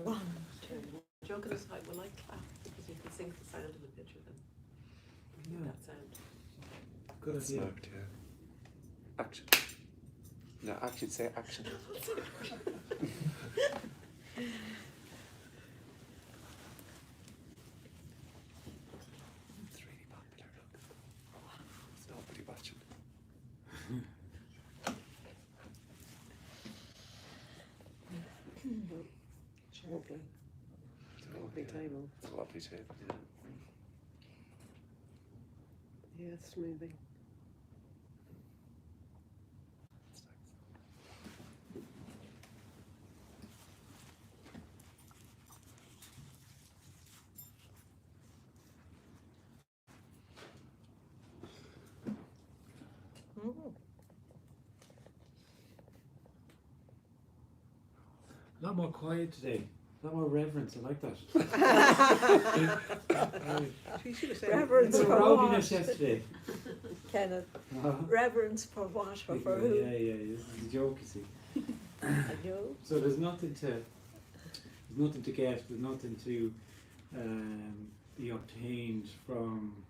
1, 2. Joking aside, will I clap because you can sync the sound of the picture then? Yeah. That sound. Good idea. Smoked, yeah. Action. No, actually say action. It's really popular, look. There's nobody watching. It's lovely. Lovely table. It's a lovely table, yeah. Yeah, it's moving. A lot more quiet today. A lot more reverence. I like that. You should have said Reverence No for rowdiness what? yesterday. Kenneth, Uh, reverence for what or for who? yeah, this is a joke, you see. I know. So there's nothing to get. There's nothing to be obtained from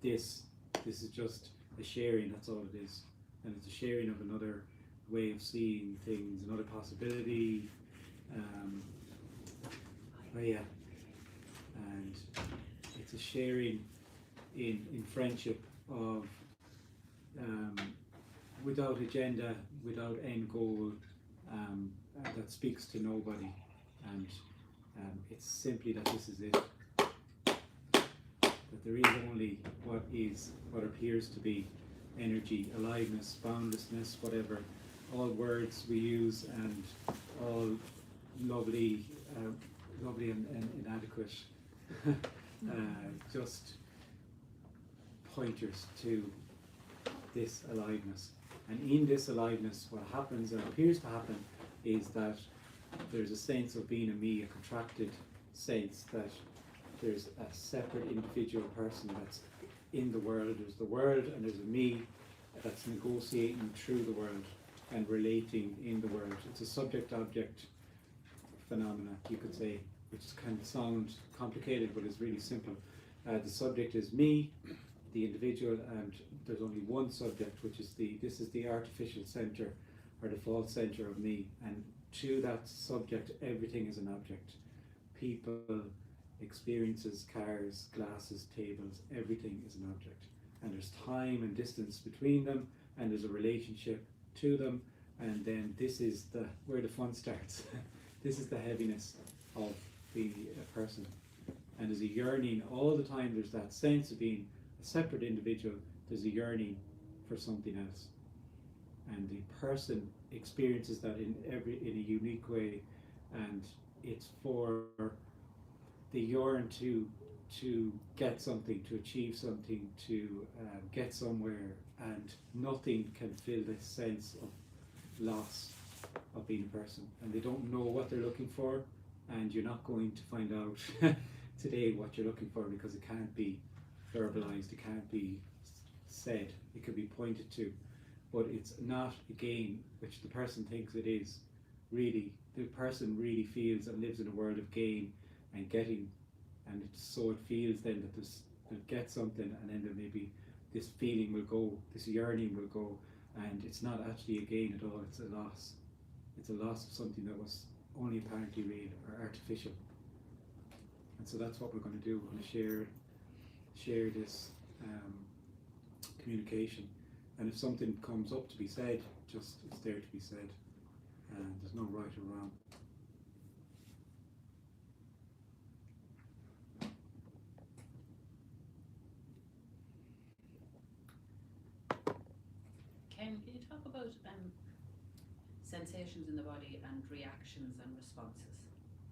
this. This is just a sharing. That's all it is, and it's a sharing of another way of seeing things, another possibility. And it's a sharing in friendship of without agenda, without end goal, that speaks to nobody, and it's simply that this is it. That there is only what appears to be energy, aliveness, boundlessness, whatever. All words we use and all lovely and inadequate, just pointers to this aliveness. And in this aliveness, what happens and appears to happen is that there's a sense of being a me, a contracted sense that there's a separate individual person that's in the world. There's the world and there's a me that's negotiating through the world and relating in the world. It's a subject-object phenomena, you could say, which can sound complicated, but it's really simple. The subject is me, the individual, and there's only one subject, which is this is the artificial center or the false center of me, and to that subject everything is an object. People, experiences, cars, glasses, tables, everything is an object, and there's time and distance between them, and there's a relationship to them, and then this is where the fun starts. This is the heaviness of being a person, and there's a yearning all the time. There's that sense of being a separate individual. There's a yearning for something else, and the person experiences that in a unique way, and it's for the yearn to get something, to achieve something, to get somewhere, and nothing can fill this sense of loss of being a person, and they don't know what they're looking for, and you're not going to find out today what you're looking for, because it can't be verbalized, it can't be said, it can be pointed to, but it's not a game, which the person thinks it is. Really, the person really feels and lives in a world of gain and getting, and so it feels then that they'll get something, and then there maybe this feeling will go, this yearning will go, and it's not actually a gain at all, it's a loss. It's a loss of something that was only apparently real or artificial. And so that's what we're going to do. We're going to share this communication. And if something comes up to be said, just it's there to be said. And there's no right or wrong. Ken, can you talk about sensations in the body and reactions and responses?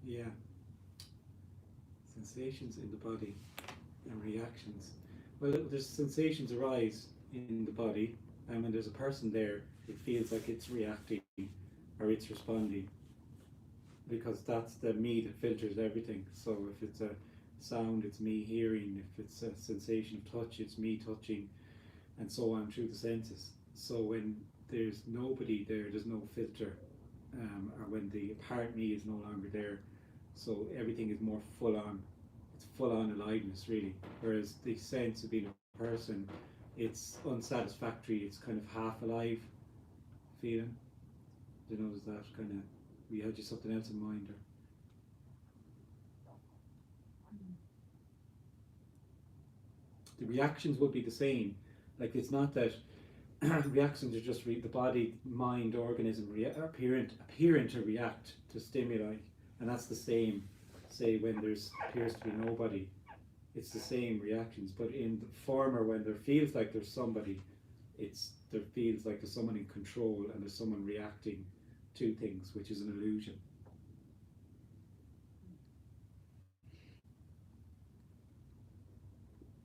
Yeah. Sensations in the body and reactions. Well, there's sensations arise in the body, and when there's a person there, it feels like it's reacting or it's responding, because that's the me that filters everything. So if it's a sound, it's me hearing. If it's a sensation of touch, it's me touching, and so on through the senses. So when there's nobody there, there's no filter, or when the apparent me is no longer there, So everything is more full on. It's full on aliveness really. Whereas the sense of being a person, it's unsatisfactory. It's kind of half alive feeling. Do you notice that kind of? You had just something else in mind, or? The reactions would be the same. Like it's not that reactions are just the body, mind, organism appearing to react to stimuli, and that's the same. Say when there's appears to be nobody, it's the same reactions. But in the former, when there feels like there's somebody, there feels like there's someone in control and there's someone reacting to things, which is an illusion.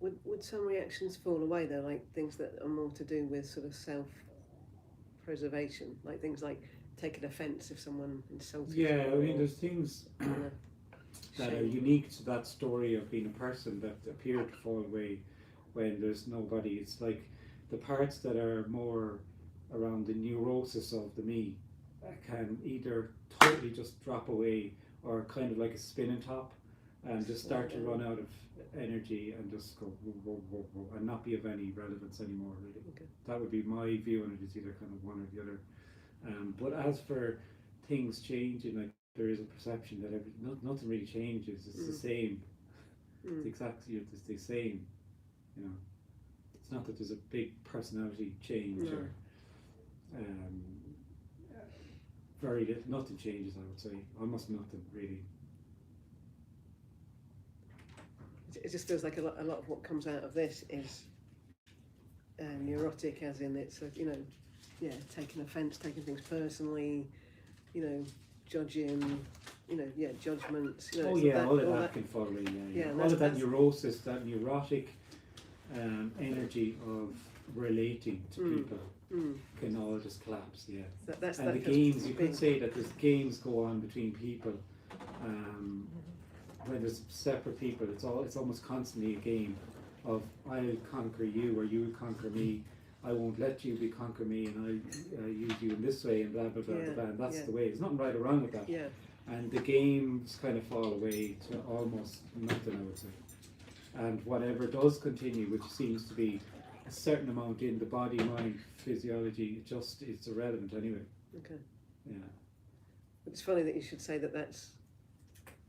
Would some reactions fall away though, like things that are more to do with sort of self-preservation, like things like taking offence if someone insults you? Yeah, I mean, there's things that are unique to that story of being a person that appear to fall away when there's nobody. It's like the parts that are more around the neurosis of the me can either totally just drop away or kind of like a spinning top and just start to run out of energy and just go whoa, whoa, whoa, whoa, and not be of any relevance anymore really. Okay. That would be my view on it. It's either kind of one or the other. But as for things changing, like there is a perception that nothing really changes. It's the same. It's exactly it's the same. You know, it's not that there's a big personality change or very little. Nothing changes. I would say almost nothing really. It just feels like a lot of what comes out of this is neurotic, as in it's taking offence, taking things personally, judging, judgments. All of that can fall away. Yeah. All of that neurosis, that neurotic energy of relating to people can all just collapse. Yeah. And the games, you could say that there's games go on between people. When there's separate people, it's almost constantly a game of I'll conquer you or you conquer me. I won't let you conquer me, and I'll use you in this way, and blah blah blah blah. And that's the way. There's nothing right or wrong with that. Yeah. And the games kind of fall away to almost nothing, I would say. And whatever does continue, which seems to be a certain amount in the body, mind, physiology, it's irrelevant anyway. Okay. Yeah. It's funny that you should say that that's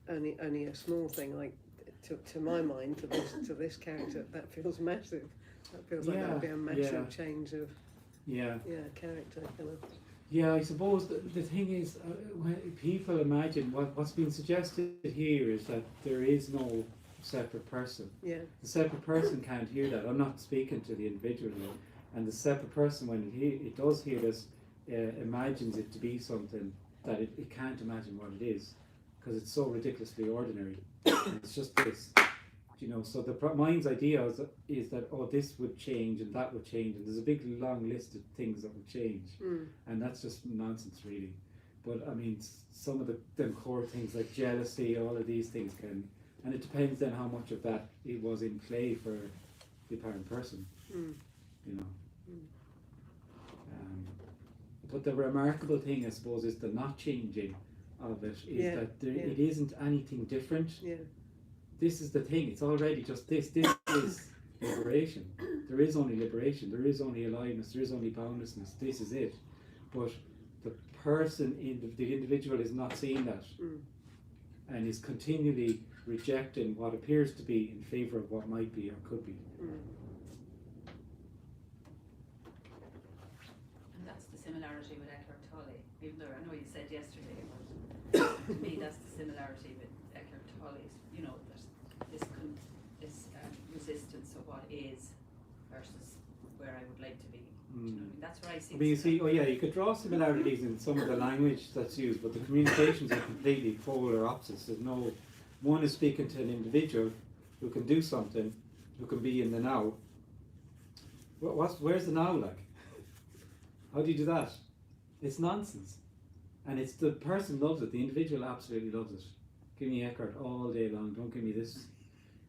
only a small thing. Like to my mind, to this character, that feels massive. That feels like that would be a massive change of character. Kind of. Yeah, I suppose the thing is, when people imagine what's being suggested here is that there is no separate person. Yeah. The separate person can't hear that. I'm not speaking to the individual here. And the separate person, when it does hear this, imagines it to be something that it can't imagine what it is, because it's so ridiculously ordinary. It's just this. So the mind's idea is that this would change and that would change, and there's a big long list of things that would change, and that's just nonsense really. But I mean, some of them core things like jealousy, all of these things can, and it depends then how much of that it was in play for the apparent person, But the remarkable thing, I suppose, is the not changing of it, is that it isn't anything different. Yeah. This is the thing, it's already just this. This is liberation. There is only liberation, there is only aliveness, there is only boundlessness. This is it. But the person, the individual is not seeing that and is continually rejecting what appears to be in favour of what might be or could be. And that's the similarity with Eckhart Tolle, even though I know you said yesterday, but to me that's the similarity with Eckhart Tolle's, there's this resistance of what is versus where I would like to be. That's where I see. I mean, you see, you could draw similarities in some of the language that's used, but the communications are completely polar opposites. There's no one is speaking to an individual who can do something, who can be in the now. Where's the now like? How do you do that? It's nonsense, and it's the person loves it. The individual absolutely loves it. Give me Eckhart all day long. Don't give me this.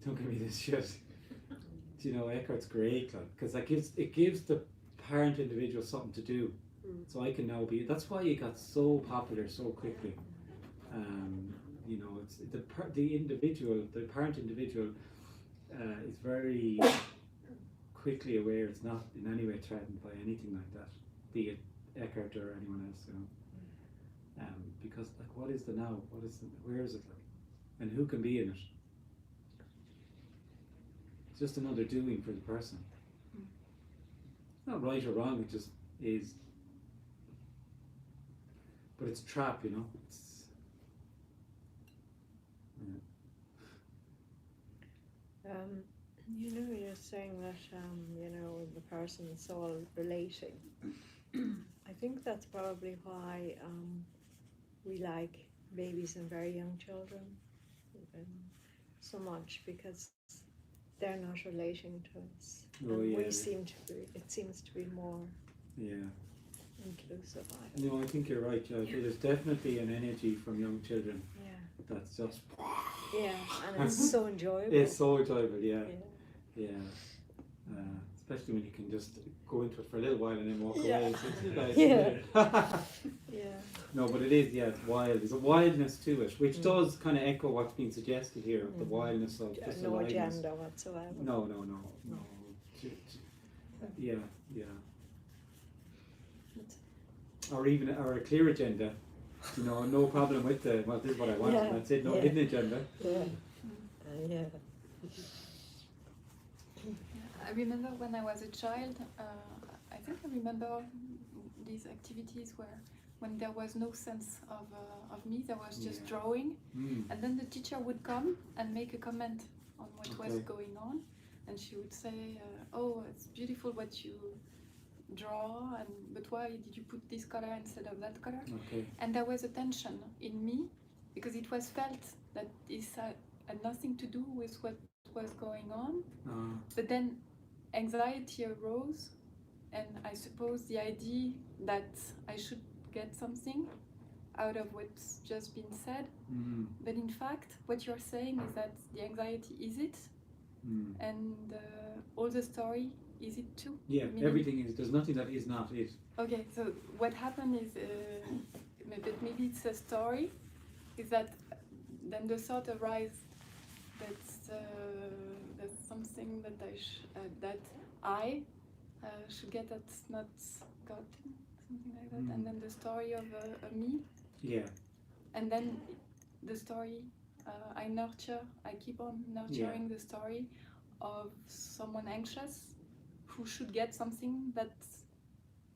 Don't give me this shit. Eckhart's great, because it gives the parent individual something to do. So I can now be. That's why he got so popular so quickly. You know, it's the individual, the apparent individual, is very quickly aware it's not in any way threatened by anything like that, be it Eckhart or anyone else, you know. Because like, what is the now? What is the, where is it like, and who can be in it? It's just another doing for the person. It's not right or wrong. It just is. But it's a trap, you know. It's, yeah. You know, you're saying that, you know, the person is all relating. I think that's probably why we like babies and very young children so much, because they're not relating to us. Oh, And yeah. we seem to be, it seems to be more Yeah. inclusive. I don't know. No, I think you're right, Joe. There's definitely an energy from young children Yeah. that's just. Yeah, and it's so enjoyable. It's so enjoyable, yeah. Yeah. Yeah. Especially when you can just go into it for a little while and then walk Yeah. away. It's nice, Yeah. isn't it? Yeah. No, but it is, yeah, it's wild. There's a wildness to it, which does kind of echo what's been suggested here, of the wildness of just No aliveness. agenda whatsoever. No. Yeah. Or even, or a clear agenda. You know, no problem with the, well, this is what I want, Yeah, and that's it, no yeah. hidden agenda. Yeah. Yeah. I remember when I was a child, I think I remember these activities where when there was no sense of me, there was just Yeah. drawing, Mm. and then the teacher would come and make a comment on what was Okay. going on, and she would say, oh, it's beautiful what you draw, but why did you put this color instead of that color? Okay. And there was a tension in me because it was felt that this had nothing to do with what was going on. But then anxiety arose, and I suppose the idea that I should get something out of what's just been said. Mm. But in fact, what you're saying is that the anxiety is it, Mm. and all the story is it too. Yeah, Meaning- everything is, there's nothing that is not it. Okay, so what happened is, maybe it's a story, is that then the thought arises that's something that I should get that's not gotten, something like that, and then the story of a me, Yeah. and then the story I keep on nurturing the story of someone anxious who should get something that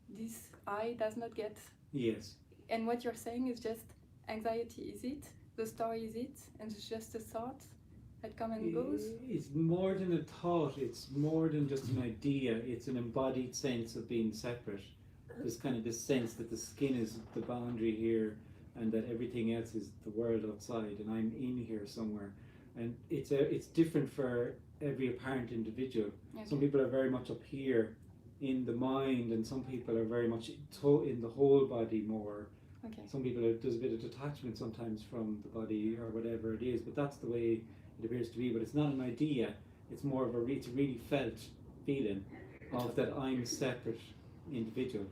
this I does not get. Yes. And what you're saying is just anxiety is it, the story is it, and it's just a thought that comes and goes. It's more than a thought, it's more than just an idea, it's an embodied sense of being separate. There's kind of this sense that the skin is the boundary here and that everything else is the world outside and I'm in here somewhere. And it's different for every apparent individual. Okay. Some people are very much up here in the mind and some people are very much in the whole body more. Okay. Some people there's a bit of detachment sometimes from the body or whatever it is, but that's the way it appears to be. But it's not an idea, it's more of it's a really felt feeling of that I'm a separate individual.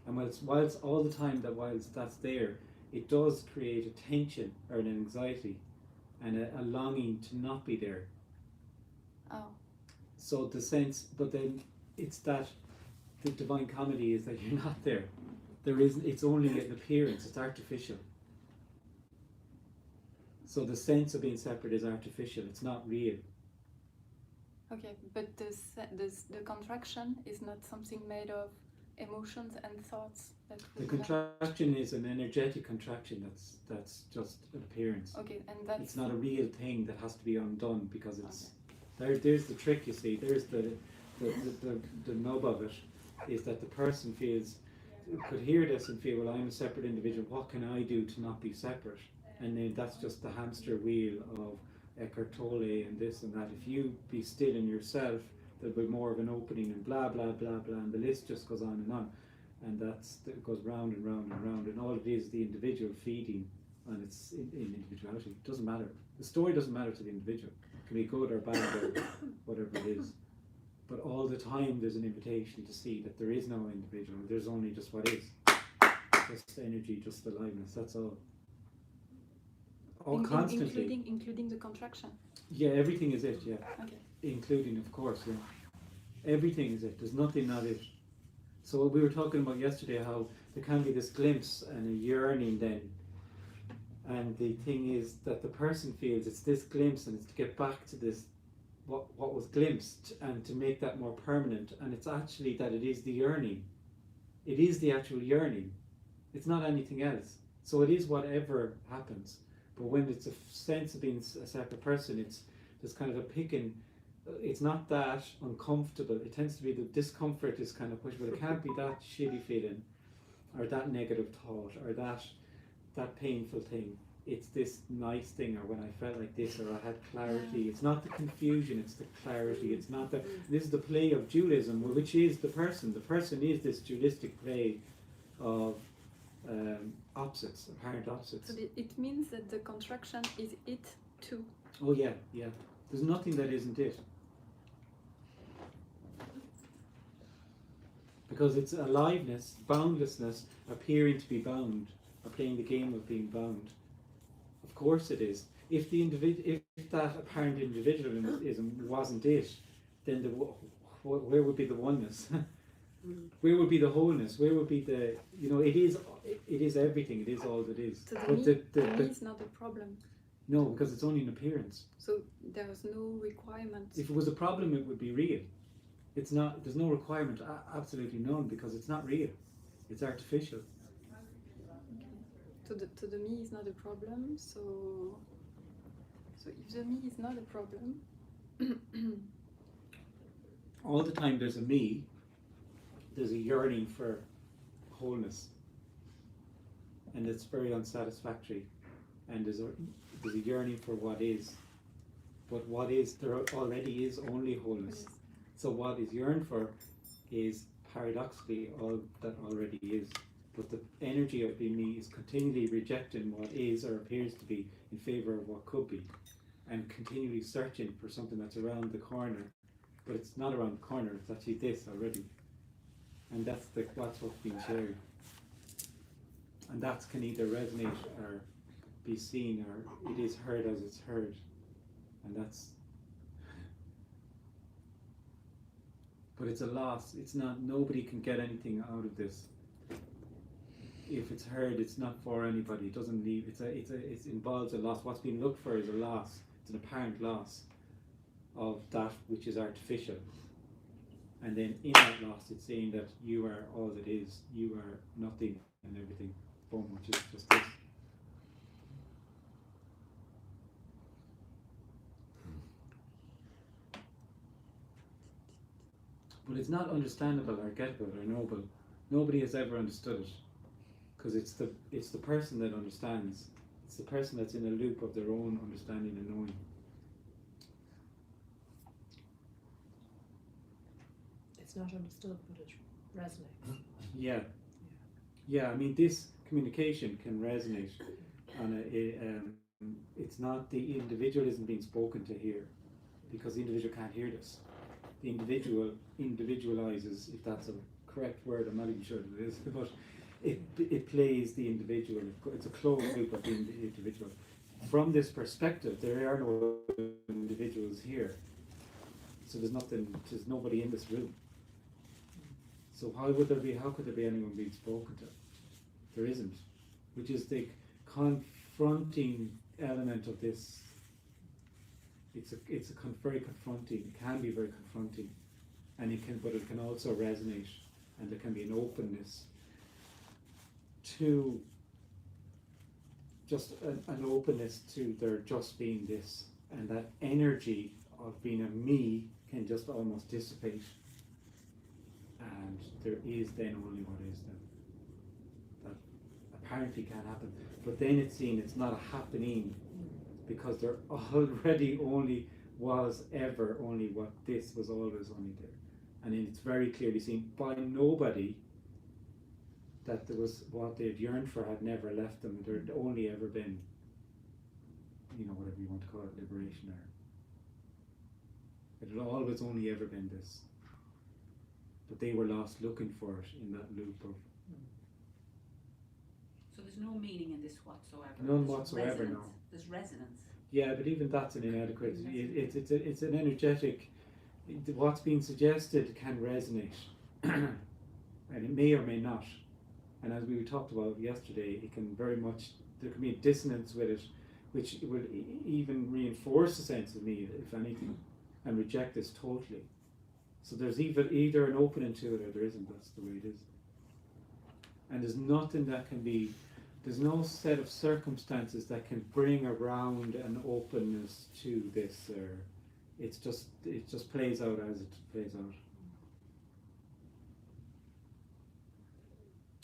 And whilst all the time whilst that's there, it does create a tension or an anxiety and a longing to not be there. Oh. So the sense, but then it's that the divine comedy is that you're not there. There isn't. It's only an appearance. It's artificial. So the sense of being separate is artificial. It's not real. Okay, but the contraction is not something made of emotions and thoughts. The contraction is an energetic contraction. That's just an appearance. Okay, and that's. It's not a real thing that has to be undone because it's there's the trick. You see, there's the nub of it is that the person could hear this and feel, well, I'm a separate individual. What can I do to not be separate? And then that's just the hamster wheel of Eckhart Tolle and this and that. If you be still in yourself, there'll be more of an opening and blah blah blah blah, and the list just goes on, and it goes round and round and round, and all it is the individual feeding on its in individuality. It doesn't matter. The story doesn't matter to the individual. It can be good or bad or whatever it is. But all the time there's an invitation to see that there is no individual. There's only just what is. Just energy, just aliveness. That's all. constantly. Including the contraction. Yeah, everything is it, yeah. Okay. Including, of course, yeah. Everything is it. There's nothing not it. So we were talking about yesterday how there can be this glimpse and a yearning then. And the thing is that the person feels it's this glimpse and it's to get back to this, what was glimpsed, and to make that more permanent. And it's actually that it is the yearning. It is the actual yearning. It's not anything else. So it is whatever happens. But when it's a sense of being a separate person, there's kind of a picking. It's not that uncomfortable. It tends to be the discomfort is kind of pushed, but it can't be that shitty feeling, or that negative thought, or that painful thing. It's this nice thing, or when I felt like this, or I had clarity. It's not the confusion, it's the clarity. It's not the. This is the play of dualism, which is the person. The person is this dualistic play of opposites, apparent opposites. So it means that the contraction is it too. Oh yeah, yeah. There's nothing that isn't it. Because it's aliveness, boundlessness, appearing to be bound, or playing the game of being bound. Of course it is. If the if that apparent individualism wasn't it, then where would be the oneness? Where would be the wholeness? Where would be the, it is everything, it is all that is. So But the me is not a problem. no, because it's only an appearance. So there is no requirement. If it was a problem, it would be real. It's not, there's no requirement, absolutely none, because it's not real. It's artificial. So the me is not a problem. So if the me is not a problem, All the time there's a me, there's a yearning for wholeness. And it's very unsatisfactory. And there's a yearning for what is. But what is, there already is only wholeness. So what is yearned for is paradoxically all that already is. But the energy of being me is continually rejecting what is or appears to be in favour of what could be, and continually searching for something that's around the corner. But it's not around the corner, it's actually this already. And that's what's being shared. And that can either resonate or be seen, or it is heard as it's heard. And that's, but it's a loss. It's not, nobody can get anything out of this. If it's heard, it's not for anybody. It doesn't leave, it involves a loss. What's being looked for is a loss. It's an apparent loss of that which is artificial. And then in that loss, it's saying that you are all that is. You are nothing and everything. Boom, which is just this. But it's not understandable or gettable or noble. Nobody has ever understood it, because it's the person that understands. It's the person that's in a loop of their own understanding and knowing. It's not understood, but it resonates. Yeah. Yeah, I mean, this communication can resonate on it's not the individual isn't being spoken to here, because the individual can't hear this. The individual individualizes, if that's a correct word, I'm not even sure that it is, but it plays the individual. It's a closed loop of the individual. From this perspective, there are no individuals here. So there's nobody in this room. So how could there be anyone being spoken to? There isn't. Which is the confronting element of this. It's very confronting. It can be very confronting, and but it can also resonate, and there can be an openness to just an openness to there just being this, and that energy of being a me can just almost dissipate, and there is then only what is then. That apparently can't happen, but then it's seen it's not a happening, because there already only was ever only what this was always only there. And it's very clearly seen by nobody that there was what they'd yearned for had never left them. There'd only ever been, whatever you want to call it, liberation, or it had always only ever been this. But they were lost looking for it in that loop of. So there's no meaning in this whatsoever. None whatsoever, no. there's resonance. Yeah, but even that's an inadequate. It's an energetic. What's being suggested can resonate, and it may or may not. And as we talked about yesterday, it can very much, there can be a dissonance with it, which will even reinforce the sense of me, if anything, and reject this totally. So there's either an opening to it or there isn't. That's the way it is. And there's nothing that can be. There's no set of circumstances that can bring around an openness to this, or it just plays out as it plays out.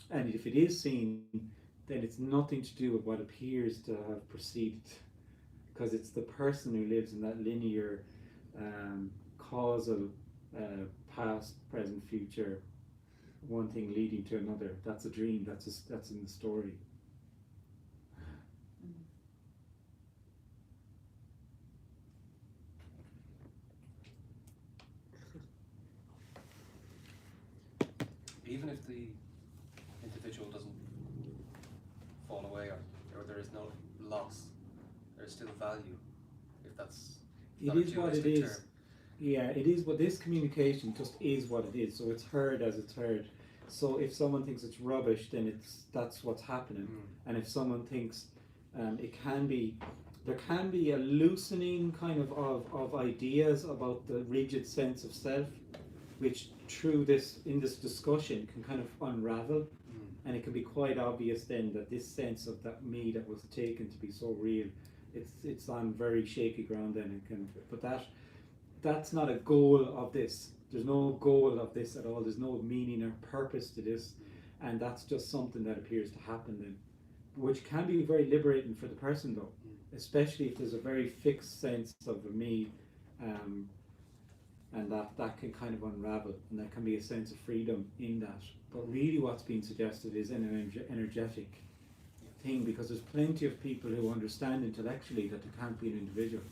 And if it is seen, then it's nothing to do with what appears to have preceded, because it's the person who lives in that linear, causal, past, present, future, one thing leading to another. That's a dream. That's in the story. Even if the individual doesn't fall away, or there is no loss, there's still value, if that's It is what it is. Term. Yeah, it is what this communication just is what it is. So it's heard as it's heard. So if someone thinks it's rubbish, then that's what's happening. And if someone thinks there can be a loosening kind of ideas about the rigid sense of self, which in this discussion can kind of unravel, and it can be quite obvious then that this sense of that me that was taken to be so real, it's on very shaky ground then. But that's not a goal of this. There's no goal of this at all. There's no meaning or purpose to this, and that's just something that appears to happen then, which can be very liberating for the person though, especially if there's a very fixed sense of a me, and that can kind of unravel, and there can be a sense of freedom in that. But really what's being suggested is an energetic thing, because there's plenty of people who understand intellectually that there can't be an individual.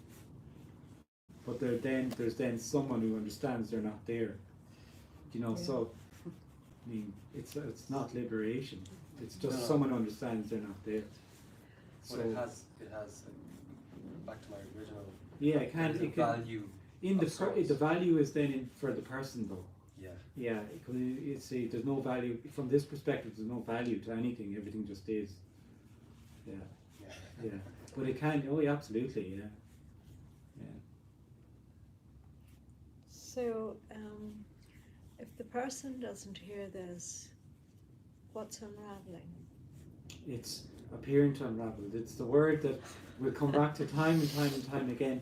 But there's then someone who understands they're not there. So I mean it's not liberation. It's just someone who understands they're not there. But So it has back to my original. Yeah, it can value. The value is then for the person though. Yeah. Yeah, you see, there's no value from this perspective. There's no value to anything. Everything just is. Yeah. Yeah. But it can. Oh, yeah, absolutely. Yeah. Yeah. So, if the person doesn't hear this, what's unraveling? It's appearing to unravel. It's the word that will come back to time and time and time again.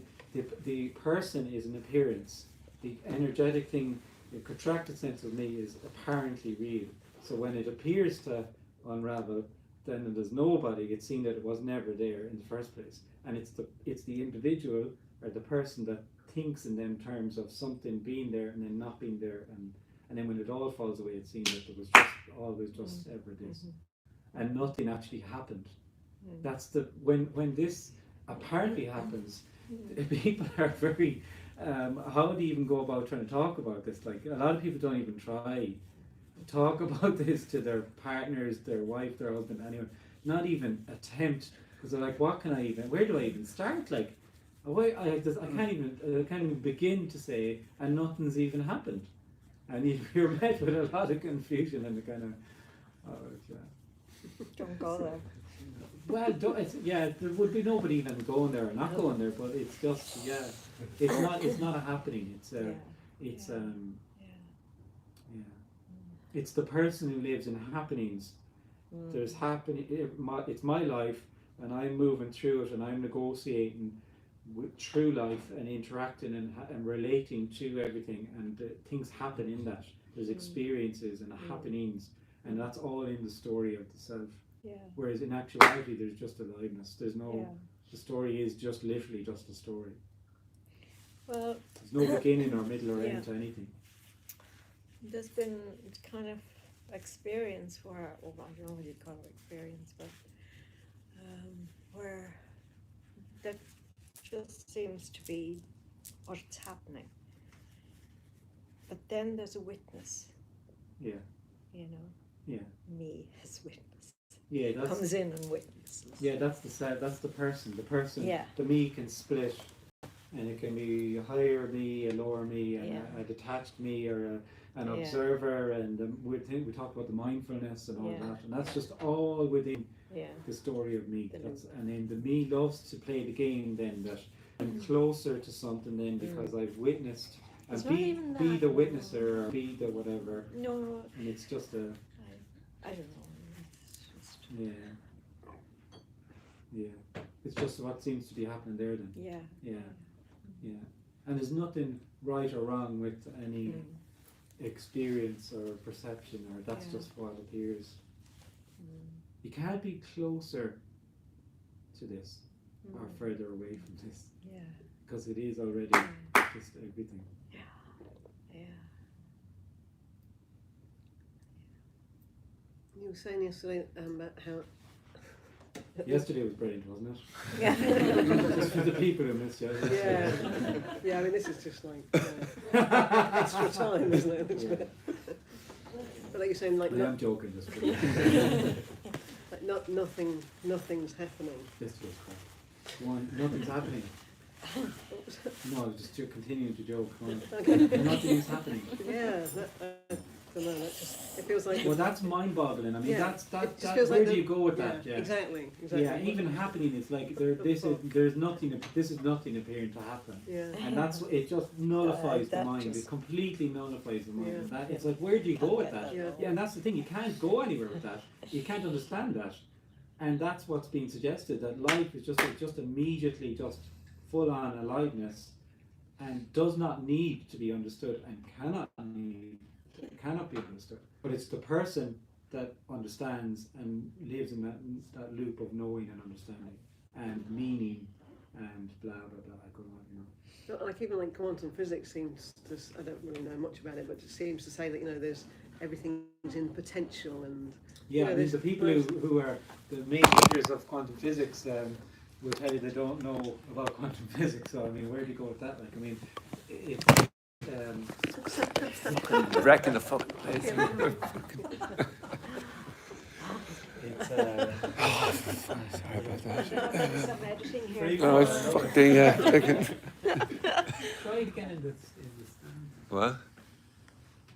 The person is an appearance. The energetic thing, the contracted sense of me is apparently real. So when it appears to unravel, then there's nobody. It's seen that it was never there in the first place. And it's the individual or the person that thinks in them terms of something being there and then not being there, and then when it all falls away, it's seen that there was just always just ever this, and nothing actually happened. That's when this apparently happens. People are very how do you even go about trying to talk about this? Like, a lot of people don't even try to talk about this to their partners, their wife, their husband, anyone. Not even attempt, because they're like, where do I even start? Like, I can't even begin to say, and nothing's even happened, and you're met with a lot of confusion and a kind of Don't go there. Well, there would be nobody even going there or not going there, but it's just it's not a happening. It's the person who lives in happenings. There's happening. It's my life, and I'm moving through it, and I'm negotiating through life and interacting and relating to everything, and things happen in that. There's experiences and happenings, and that's all in the story of the self. Yeah. Whereas in actuality, there's just aliveness. There's no. The story is just literally just a story. Well, there's no beginning or middle or end to anything. There's been kind of experience where, I don't know what you'd call it experience, but where that just seems to be what's happening. But then there's a witness. Yeah. You know. Yeah. Me as witness. Yeah, that's comes in and witnesses. yeah, that's the person. The person, Yeah. the me can split, and it can be a higher me, a lower me, and Yeah. a detached me, or an Yeah. observer. And we talked about the mindfulness and all Yeah. that, and that's Yeah. just all within Yeah. the story of me. The That's, and then the me loves to play the game. Then that I'm closer to something then because I've witnessed. And It's not even be that, the no. witnesser or be the whatever, No, and it's just a I don't know. It's just, yeah. It's just what seems to be happening there then. yeah. Yeah. And there's nothing right or wrong with any experience or perception, or that's Yeah. just what appears. You can't be closer to this or further away from this, Yeah. because it is already just everything. Yeah. You were saying yesterday about how. Yesterday was brilliant, wasn't it? Yeah. Just for the people who missed you. Yeah, yeah. I mean, this is just like extra time, isn't it? It's Yeah. But like you're saying, like, I am joking, just for like nothing's happening. Yesterday was crap. Nothing's happening. No, I was just continuing to joke. Nothing is happening. Yeah, I don't know. That just, it feels like. Well, that's mind-boggling. I mean, Yeah, that it just where feels like do you go with that? Yeah, Exactly. Yeah, even happening, it's like there's nothing. This is nothing appearing to happen, Yeah. and that's it. Just nullifies the that mind. just- It completely nullifies the mind. Yeah. And that, it's like, where do you go with that? Yeah. Yeah, and that's the thing. You can't go anywhere with that. You can't understand that, and that's what's being suggested. That life is just immediately just full-on aliveness, and does not need to be understood, and cannot be understood. But it's the person that understands and lives in that loop of knowing and understanding and meaning and blah blah blah. I go on, you know. Like even like quantum physics seems to. I don't really know much about it, but it seems to say that there's everything's in potential and. Yeah, I mean, the people who are the main leaders of quantum physics will tell you they don't know about quantum physics. So I mean, where do you go with that? Like, I mean, it's Wrecking the fucking place. it's Sorry about that. Some editing here. Oh, fucking try it again in this. What?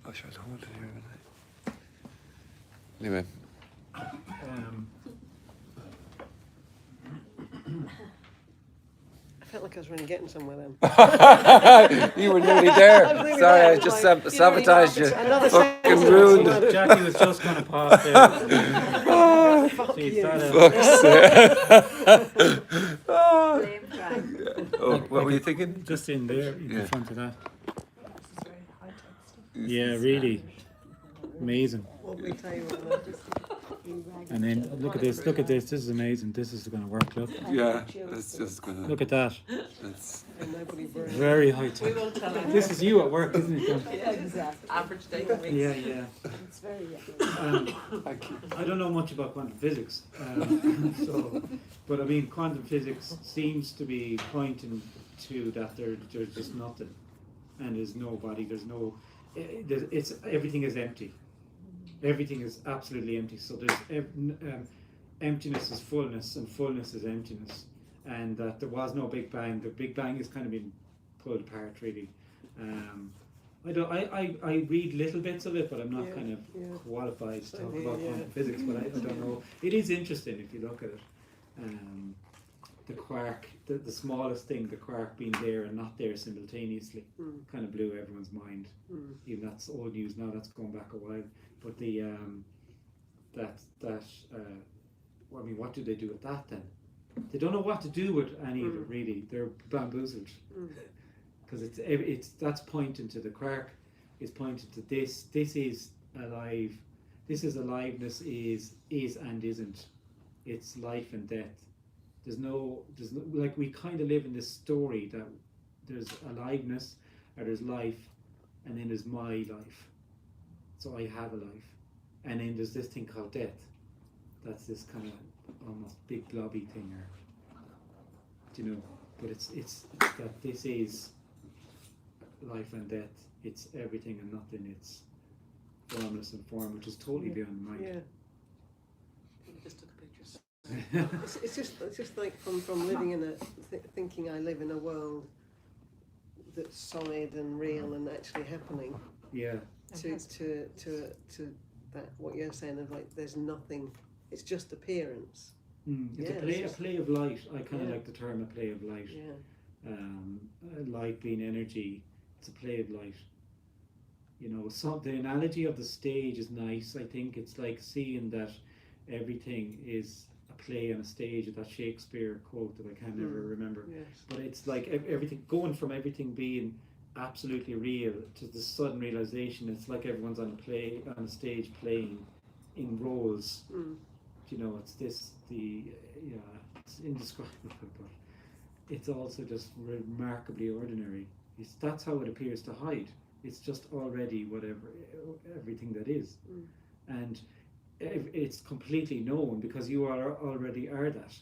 Oh, sure, I don't want to hear it. Anyway. I felt like I was really getting somewhere then. You were nearly there. really Sorry, I there, just like, sabotaged you. Another Fucking sentence. ruined it. Jackie was just going to pause there. Fuck She you. started- Fuck's sake. Blame Frank. Oh, what were you thinking? Just in there, in Yeah. front of that. This is very high-tech stuff. Yeah, really amazing. What we tell you about that. And then look at this. This is amazing. This is going to work. Look, Yeah, it's just gonna. look at that. It's, And nobody brain. Very high tech. We won't tell her. This is you at work, isn't it? Yeah, exactly. Average day a week. Yeah, yeah. It's very thank you. I don't know much about quantum physics, but I mean, quantum physics seems to be pointing to that there's just nothing, and there's nobody. There's no. It's everything is empty. Everything is absolutely empty. So there's emptiness is fullness, and fullness is emptiness, and that there was no Big Bang. The Big Bang has kind of been pulled apart, really. I read little bits of it, but I'm not kind of qualified to talk about quantum physics. But I don't know. It is interesting if you look at it. The quark, the smallest thing, the quark being there and not there simultaneously, kind of blew everyone's mind. Even that's old news now. That's going back a while. But the I mean, what do they do with that then? They don't know what to do with any of it really. They're bamboozled because it's that's pointing to the quark. It's pointing to this. This is alive. This is aliveness. Is and isn't. It's life and death. There's no like we kind of live in this story that there's aliveness or there's life, and then there's my life. So I have a life, and then there's this thing called death. That's this kind of almost big blobby thing, or you know. But it's that this is life and death. It's everything and nothing. It's formless and form, which is totally beyond the mind. Yeah. Just took It's just like from living in thinking I live in a world that's solid and real and actually happening. Yeah. To that what you're saying of like there's nothing. It's just appearance. It's Yeah, a play of light. I kind of like the term a play of light. Yeah. Light being energy. It's a play of light. You know, so the analogy of the stage is nice. I think it's like seeing that everything is a play on a stage. That Shakespeare quote that I can never remember. Yes. But it's like everything going from everything being absolutely real to the sudden realization. It's like everyone's on a stage playing in roles. You know, it's it's indescribable, but it's also just remarkably ordinary. That's how it appears to hide. It's just already everything that is, and it's completely known because you already are that.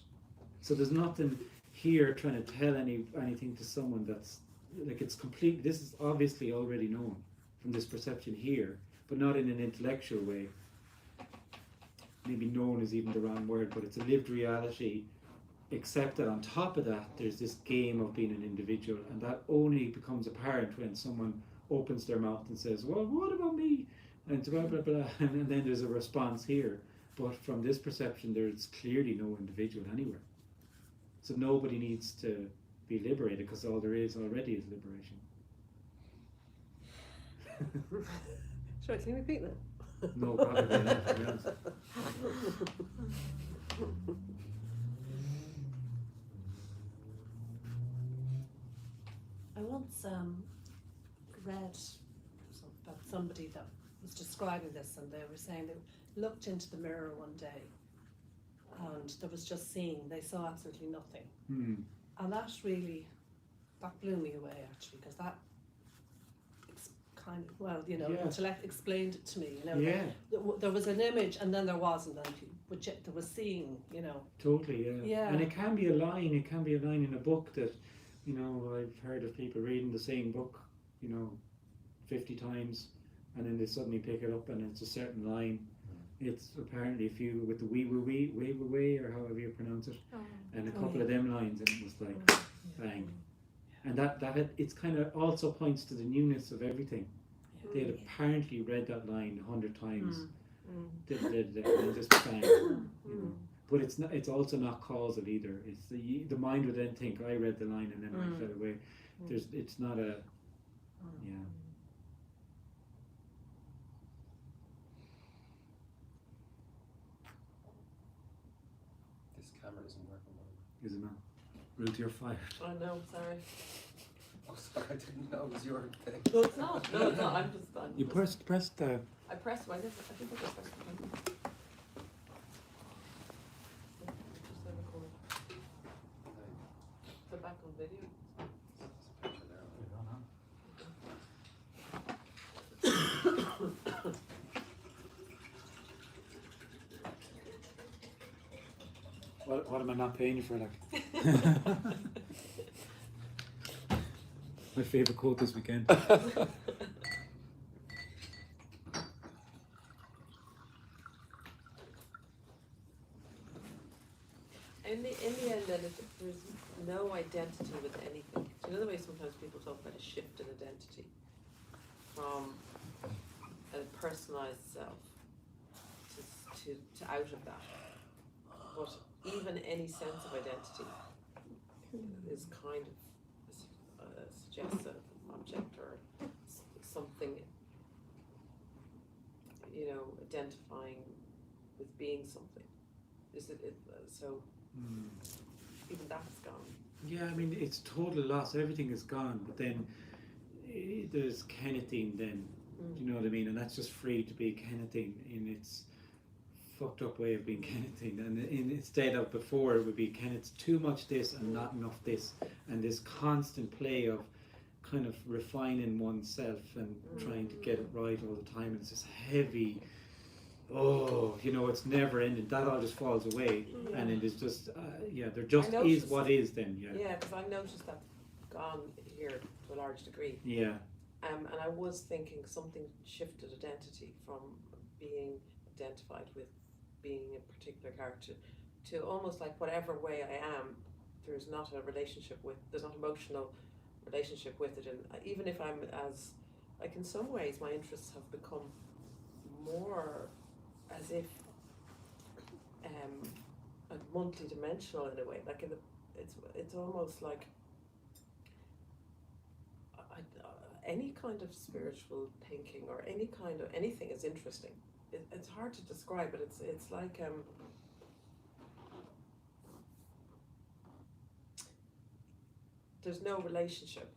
So there's nothing here trying to tell anything to someone that's like it's complete. This is obviously already known from this perception here, but not in an intellectual way. Maybe known is even the wrong word, but it's a lived reality, except that on top of that there's this game of being an individual, and that only becomes apparent when someone opens their mouth and says, well, what about me? And blah, blah, blah, and then there's a response here. But from this perception there's clearly no individual anywhere. So nobody needs to be liberated because all there is already is liberation. Sorry, can you repeat that? No, probably not, to be honest. I once read about somebody that was describing this, and they were saying they looked into the mirror one day and there was just they saw absolutely nothing. And that blew me away actually, because that kind of, intellect explained it to me, there was an image and then there wasn't, but there was seeing, Totally, yeah. And it can be a line in a book that, I've heard of people reading the same book, 50 times, and then they suddenly pick it up and it's a certain line. It's apparently if you with the wee or however you pronounce it, and a couple of them lines, and it was like bang. And that it's kind of also points to the newness of everything. They had apparently read that line 100 times, and just bang. But it's also not causal either. It's the mind would then think, I read the line and then I fell away. It's not a This camera isn't working well. Is it not? Ruth, you're fired. Oh no, sorry. Oh, sorry, I didn't know it was your thing. No, it's not. No, it's not. I'm just done. You pressed the. I pressed. I think I just pressed the button. Just let record. So back on video. There's a picture there. What am I not paying you for, like? My favourite quote this weekend. In the end, then, there's no identity with anything. Do you know the way sometimes people talk about a shift in identity from a personalised self to out of that? But even any sense of identity is kind of suggests an object or something, identifying with being something. Is it so? Even that's gone. Yeah, I mean, it's total loss. Everything is gone. But then there's Kennething then. Do you know what I mean? And that's just free to be Kennething in its fucked up way of being Kennething. And instead of before, it would be Kenneth's too much this and not enough this. And this constant play of kind of refining oneself and trying to get it right all the time. And it's this heavy... it's never ending. That all just falls away, and it is just, there just is what is then, Yeah, because I noticed that gone here to a large degree. Yeah. And I was thinking something shifted identity from being identified with being a particular character to almost like whatever way I am, there's not a relationship with, there's not emotional relationship with it, and even if I'm as, like in some ways my interests have become more as if like multi-dimensional in a way, like it's almost like any kind of spiritual thinking or any kind of anything is interesting. It's hard to describe, but it's like there's no relationship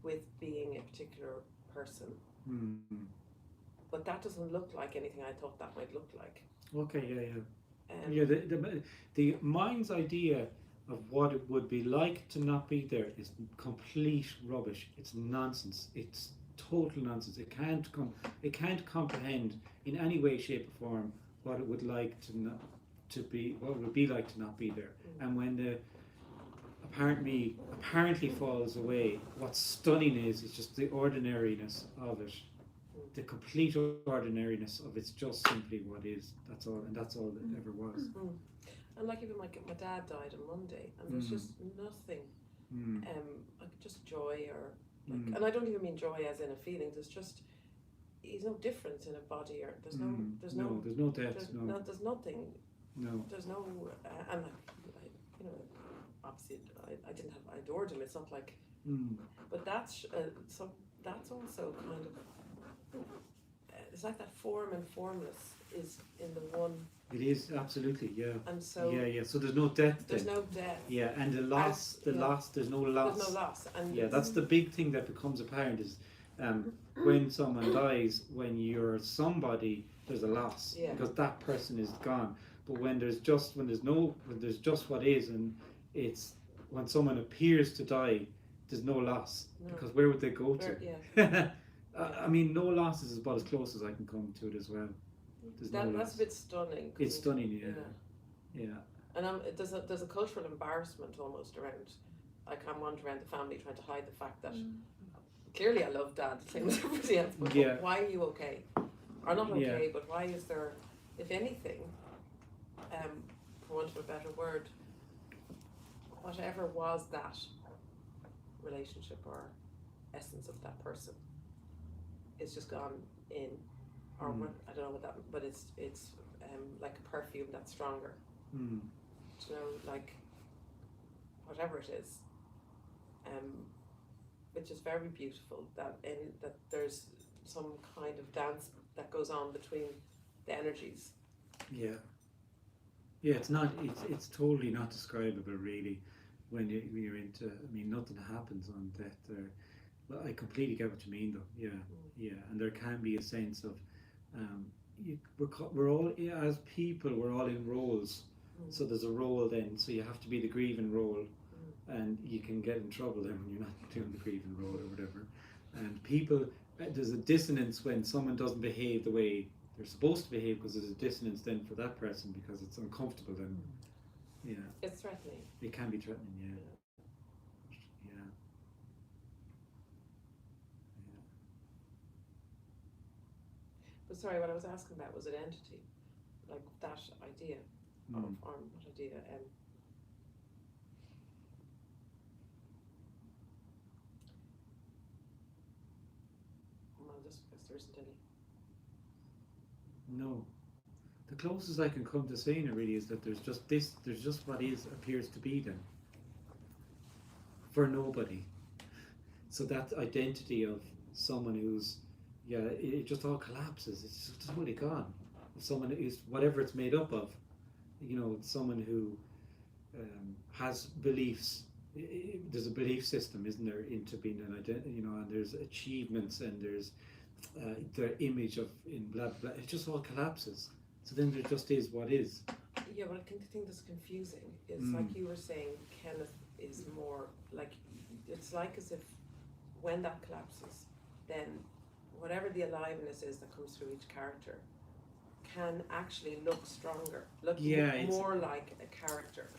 with being a particular person, but that doesn't look like anything I thought that might look like. Okay, yeah. The mind's idea of what it would be like to not be there is complete rubbish. It's nonsense. It's total nonsense. It can't comprehend in any way, shape, or form what it would like what it would be like to not be there. And when the apparently falls away, what's stunning is just the ordinariness of it. The complete ordinariness of it's just simply what is. That's all, and that's all that ever was. And like even my dad died on Monday, and there's just nothing, like just joy or like, and I don't even mean joy as in a feeling. There's just he's no different in a body, or there's no there's no death. There's nothing. No. There's no and like you know, obviously I adored him. It's not like, but that's so that's also kind of. It's like that form and formless is in the one. It is absolutely, yeah. And so yeah. So there's no death. There's no death. Yeah, and the loss. There's no loss. There's no loss. And yeah, that's the big thing that becomes apparent is when someone dies, when you're somebody, there's a loss because that person is gone. But when there's just what is, and it's when someone appears to die, there's no loss because where would they go to? Yeah. I mean, no loss is about as close as I can come to it as well. That's a bit stunning. It's stunning, yeah. And there's a cultural embarrassment almost around, like I'm wandering around the family trying to hide the fact that clearly I love Dad the same as everybody else, but why are you okay? Or not okay, but why is there, if anything, for want of a better word, whatever was that relationship or essence of that person, it's just gone in, or what, I don't know what that, but it's like a perfume that's stronger. You know, like whatever it is, which is very beautiful. That there's some kind of dance that goes on between the energies. Yeah. It's not. It's totally not describable, really, when you're into. I mean, nothing happens on death there. Well, I completely get what you mean, though. Yeah, and there can be a sense of, we're all as people, we're all in roles. So there's a role then, so you have to be the grieving role, and you can get in trouble then when you're not doing the grieving role or whatever. And people, there's a dissonance when someone doesn't behave the way they're supposed to behave, because there's a dissonance then for that person because it's uncomfortable then. Yeah. It's threatening. It can be threatening, yeah. But sorry, what I was asking about was identity, like that idea of, or what idea? Well, just because there isn't any. No. The closest I can come to saying it really is that there's just what appears to be then. For nobody. So that identity of someone who's, it just all collapses. It's just totally gone. Someone who's, whatever it's made up of, someone who has beliefs. There's a belief system, isn't there, into being an identity, and there's achievements and there's the image of in blah blah. It just all collapses. So then there just is what is. Yeah, but I think the thing that's confusing is like you were saying, Kenneth is more like, it's like as if when that collapses, then whatever the aliveness is that comes through each character can actually look stronger, look more like a character,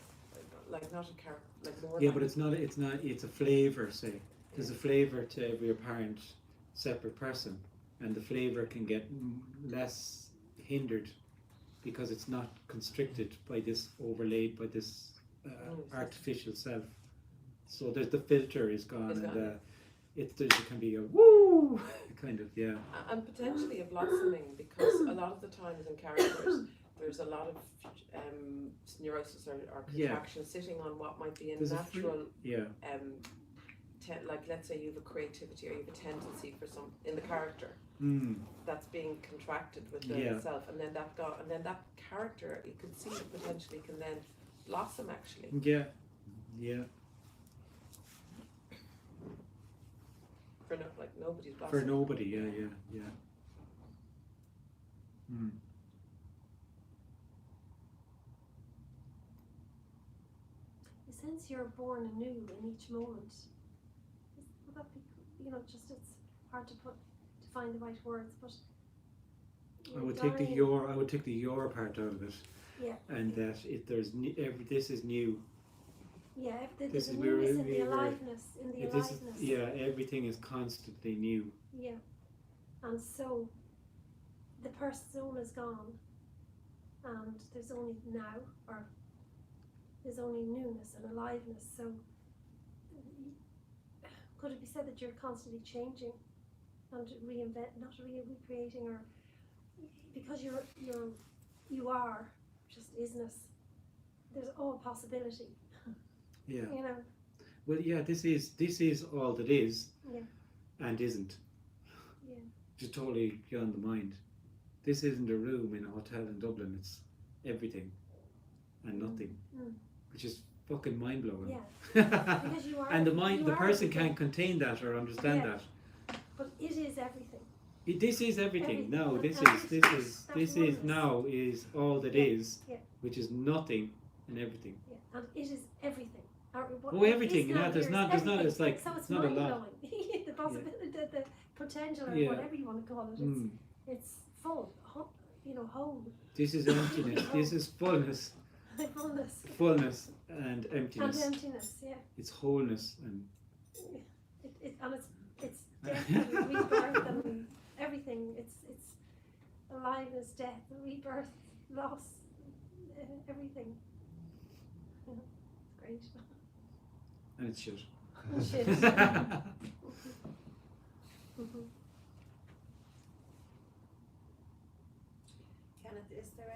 like not a character, like more. Yeah, but it's not. It's a flavor. Say there's a flavor to every apparent separate person, and the flavor can get less hindered because it's not constricted by this, overlaid by this artificial self. So there's the filter is gone, and there can be a woo kind of, yeah. And potentially a blossoming, because a lot of the times in characters there's a lot of neurosis or contraction sitting on what might be a natural like let's say you have a creativity or you have a tendency for some in the character that's being contracted with the self, and then that character, you could see it potentially can then blossom actually. For nobody's blossoming. For nobody, yeah. You sense you're born anew in each moment. Would that be, just it's hard to find the right words, but I would take the your part out of it. Yeah. And that this is new. Yeah, there's a newness in the aliveness, everything is constantly new. Yeah. And so the persona is gone and there's only now, or there's only newness and aliveness. So could it be said that you're constantly changing and not recreating, or because you are just isness, there's all possibility. Yeah. Well, yeah. This is all that is, and isn't. Yeah. Just totally beyond the mind. This isn't a room in a hotel in Dublin. It's everything and nothing, which is fucking mind blowing. Yeah. Because you are. And the person can't contain that or understand that. But it is everything. This is everything. No, this is now is all that is, which is nothing and everything. Yeah. And it is everything. Everything. There's not. It's like so it's not a lot. mind-blowing. The possibility, the potential, or whatever you want to call it. It's full. Whole. This is emptiness. This is fullness. Fullness and emptiness. And emptiness, yeah. It's wholeness and. It's death and rebirth and everything. It's aliveness, death, rebirth, loss, everything. It's great. And it's shit. Shit. Kenneth, is there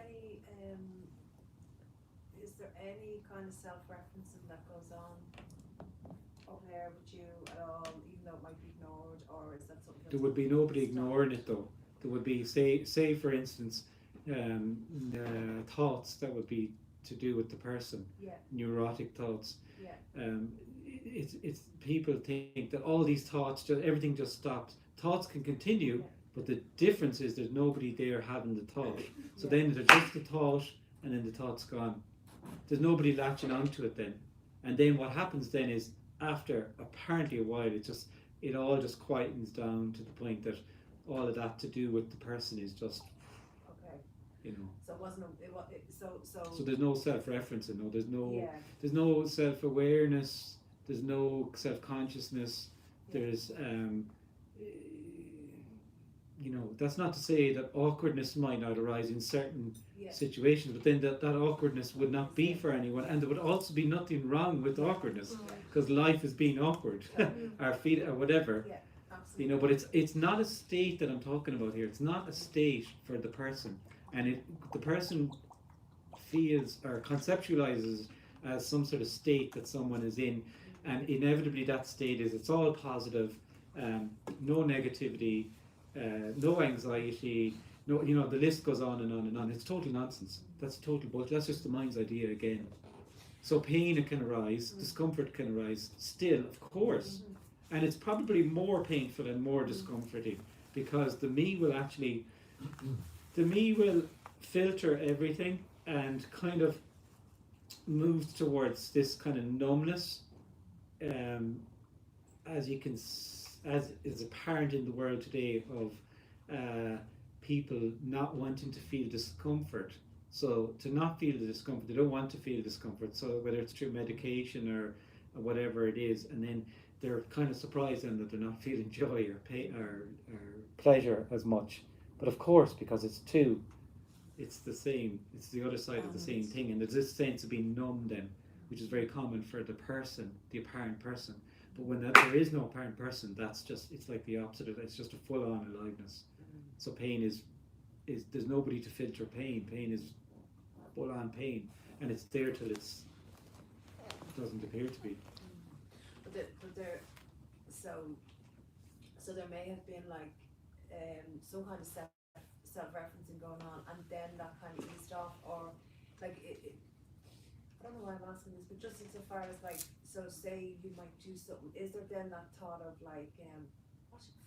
any kind of self-referencing that goes on over here with you at all, even though it might be ignored, or is that something? There would be nobody ignoring it though. There would be say for instance, thoughts that would be to do with the person. Yeah. Neurotic thoughts. Yeah. It's people think that all these thoughts, everything just stops. Thoughts can continue, but the difference is there's nobody there having the thought. So then there's just the thought, and then the thought's gone. There's nobody latching onto it then. And then what happens then is, after apparently a while, it all just quietens down to the point that all of that to do with the person is just, So it wasn't. So there's no self-referencing. No, there's no self-awareness. There's no self-consciousness. There's that's not to say that awkwardness might not arise in certain situations, but then that awkwardness would not be for anyone, and there would also be nothing wrong with awkwardness, because life is being awkward, our feet or whatever. But it's not a state that I'm talking about here. It's not a state for the person, and the person feels or conceptualizes as some sort of state that someone is in, and inevitably that state is it's all positive, no negativity, no anxiety, no, the list goes on and on and on. It's total nonsense. That's total bullshit. That's just the mind's idea again. So pain can arise, discomfort can arise still, of course, and it's probably more painful and more discomforting, because the me will filter everything and kind of moves towards this kind of numbness, as is apparent in the world today, of people not wanting to feel discomfort. So to not feel the discomfort, they don't want to feel discomfort. So whether it's through medication or whatever it is, and then they're kind of surprised then that they're not feeling joy or pain or pleasure as much. But of course, because it's too it's the same. It's the other side of the same thing, and there's this sense of being numb then, which is very common for the person, the apparent person. But when there is no apparent person, that's just, it's like the opposite of it. It's just a full-on aliveness. So pain is there's nobody to filter pain. Pain is full-on pain, and it's there till it doesn't appear to be. But there, so there may have been like some kind of self-referencing going on, and then that kind of eased off, or like it I don't know why I'm asking this, but just insofar as like, so say you might do something, is there then that thought of like,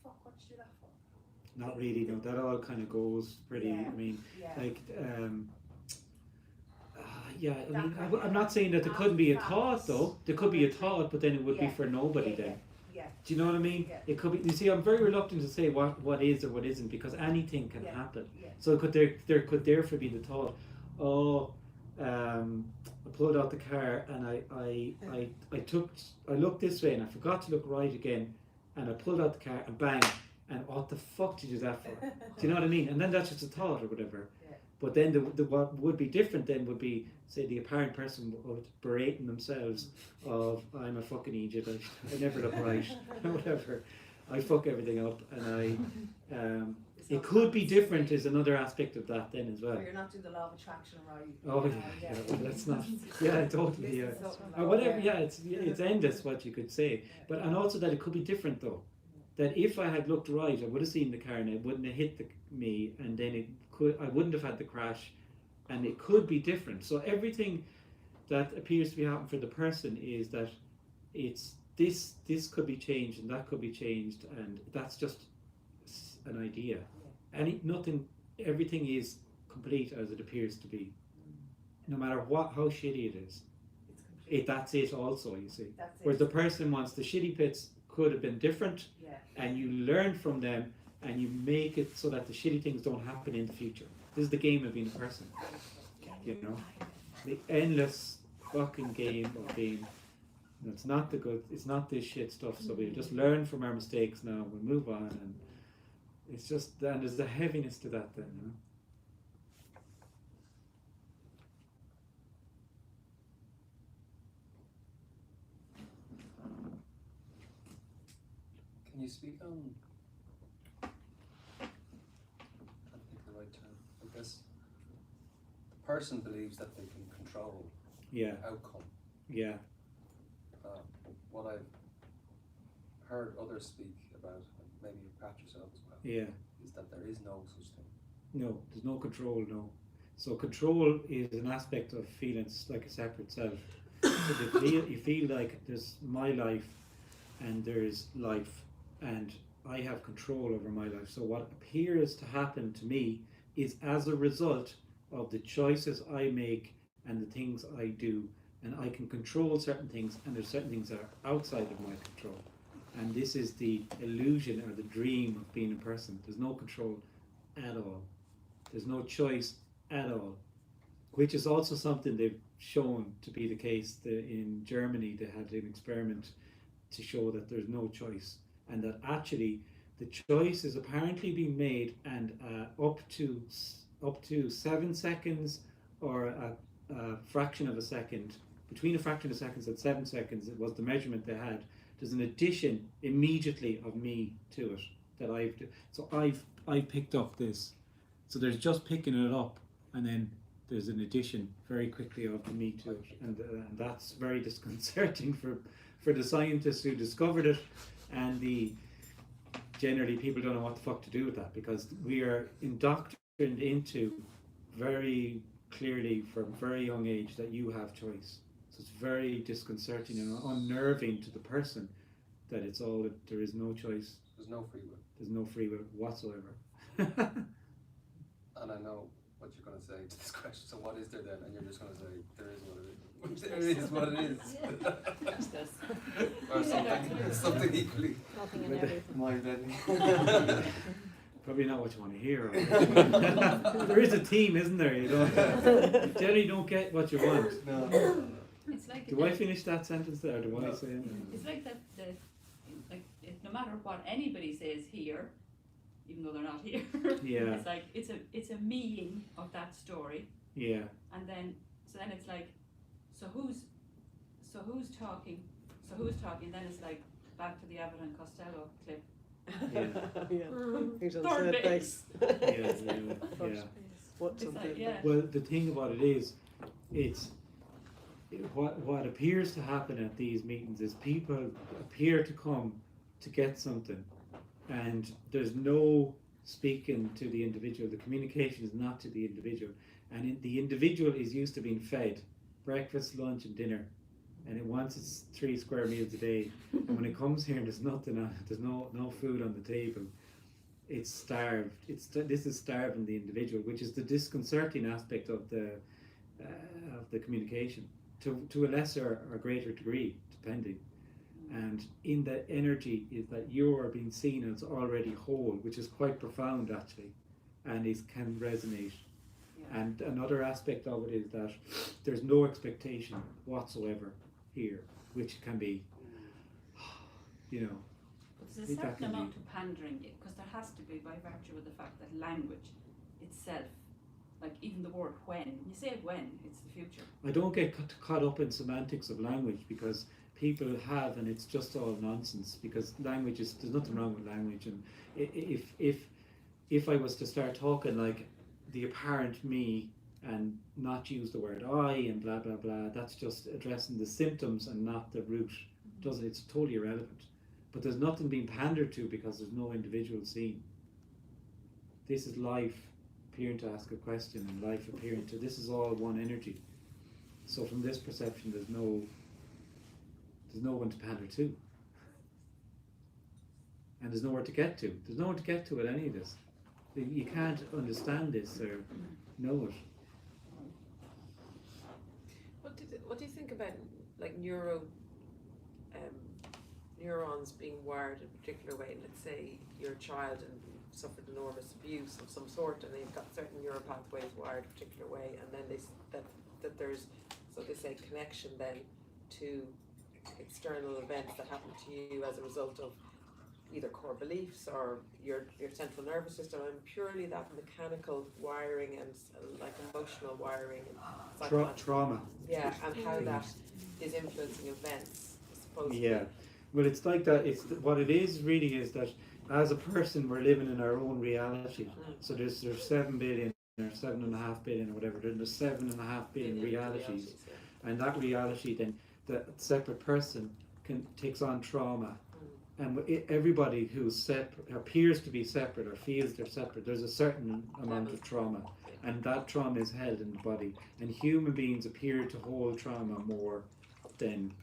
what did you do that for? Not really, no. That all kind of goes pretty. Yeah, I mean, yeah. like, yeah. I mean, I'm not saying that there couldn't be a thought though. There could be a thought, but then it would be for nobody then. Yeah. Do you know what I mean? Yeah. It could be. You see, I'm very reluctant to say what is or what isn't, because anything can happen. Yeah. So there could therefore be the thought, I pulled out the car and I looked this way and I forgot to look right again, and I pulled out the car and bang, and what the fuck did you do that for? Do you know what I mean? And then that's just a thought or whatever. Yeah. But then the what would be different then would be, say, the apparent person would berating themselves of, I'm a fucking idiot, I never look right, whatever, I fuck everything up, and it could be different is another aspect of that then as well. Or you're not doing the law of attraction right. Oh yeah, well, that's not. Yeah, totally. Yeah, or whatever. Yeah, it's endless what you could say. But and also that it could be different though. That if I had looked right, I would have seen the car and it wouldn't have hit me, and then I wouldn't have had the crash, and it could be different. So everything that appears to be happening for the person is that it's this could be changed and that could be changed, and that's just an idea. Everything is complete as it appears to be, no matter how shitty it is. That's it also, you see. Whereas the person wants the shitty bits could have been different, and you learn from them and you make it so that the shitty things don't happen in the future. This is the game of being a person, you know, the endless fucking game of being. It's not the good, it's not this shit stuff, so we just learn from our mistakes now, we move on, and it's just, and there's a heaviness to that then, you know. Can you speak on, I can't think of the right term, I guess, the person believes that they can control outcome. Yeah. What I've heard others speak about, and maybe perhaps yourself as well, is that there is no such thing. No, there's no control, no. So control is an aspect of feeling like a separate self. So you feel like there's my life and there's life, and I have control over my life. So what appears to happen to me is as a result of the choices I make and the things I do. And I can control certain things, and there's certain things that are outside of my control. And this is the illusion or the dream of being a person. There's no control at all. There's no choice at all, which is also something they've shown to be the case. In Germany, they had an experiment to show that there's no choice, and that actually the choice is apparently being made, and up to 7 seconds or a fraction of a second. Between a fraction of seconds and 7 seconds, it was the measurement they had. There's an addition immediately of me to it that I've picked up this. So there's just picking it up, and then there's an addition very quickly of the me to it, and that's very disconcerting for the scientists who discovered it, and generally people don't know what the fuck to do with that, because we are indoctrinated into very clearly from a very young age that you have choice. So it's very disconcerting and unnerving to the person that it's all that there is no choice. There's no free will. There's no free will whatsoever. And I know what you're going to say to this question. So what is there then? And you're just going to say there is what it is. There is what it is. Or something equally. Nothing and everything. Mind-bending. Probably not what you want to hear. There is a theme, isn't there? You generally don't get what you want. No. It's like do I finish that sentence there? Or do I say it? It's like that. Like no matter what anybody says here, even though they're not here. Yeah. It's like it's a meing of that story. Yeah. And then it's like, so who's talking? So who's talking? Then it's like back to the Abbott and Costello clip. Who's on Third third base? Yeah. What's on It's like, third yeah. base? Well, the thing about it is, what appears to happen at these meetings is people appear to come to get something, and there's no speaking to the individual. The communication is not to the individual, and the individual is used to being fed breakfast, lunch, and dinner, and it wants its 3 square meals a day. And when it comes here and there's nothing on, there's no food on the table, it's starved. This is starving the individual, which is the disconcerting aspect of the communication, to a lesser or greater degree, depending. And in the energy is that you are being seen as already whole, which is quite profound actually, and can resonate. Yeah. And another aspect of it is that there's no expectation whatsoever here, which can be, you know. But there's a certain amount of pandering, because there has to be, by virtue of the fact that language itself, like even the word when you say when, it's the future. I don't get caught up in semantics of language, because people have, and it's just all nonsense, because language is, there's nothing wrong with language. And if I was to start talking like the apparent me and not use the word I and blah blah blah, that's just addressing the symptoms and not the root. It's totally irrelevant. But there's nothing being pandered to, because there's no individual seen. This is life appearing to ask a question, and life appearing to, this is all one energy. So from this perception, there's no one to pander to, and there's nowhere to get to. There's nowhere to get to with any of this. You can't understand this or know it. What do you think about like neurons being wired in a particular way? Let's say you're a child and suffered enormous abuse of some sort, and they've got certain neural pathways wired a particular way, and then that there's, so they say, connection then to external events that happen to you as a result of either core beliefs or your central nervous system, and purely that mechanical wiring and like emotional wiring and trauma. Yeah, and how that is influencing events, supposedly. Yeah, well, it's like that. It's what it is really is that as a person we're living in our own reality. So there's 7 billion or 7.5 billion or whatever. There's 7.5 billion realities, and that reality then the separate person takes on trauma. And everybody who's appears to be separate or feels they're separate, there's a certain amount of trauma, and that trauma is held in the body. And human beings appear to hold trauma more than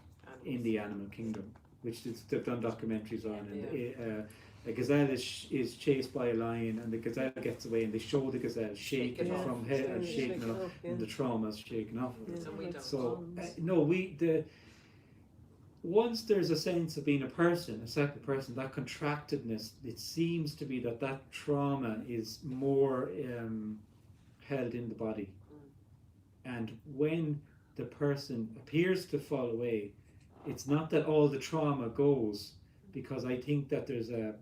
in the animal kingdom, which they've done documentaries on. And a gazelle is chased by a lion, and the gazelle gets away, and they show the gazelle shaking from head and shaking off, and the trauma is shaken off. So once there's a sense of being a person, a separate person, that contractedness, it seems to be that trauma is more held in the body. And when the person appears to fall away, it's not that all the trauma goes, because I think that there's an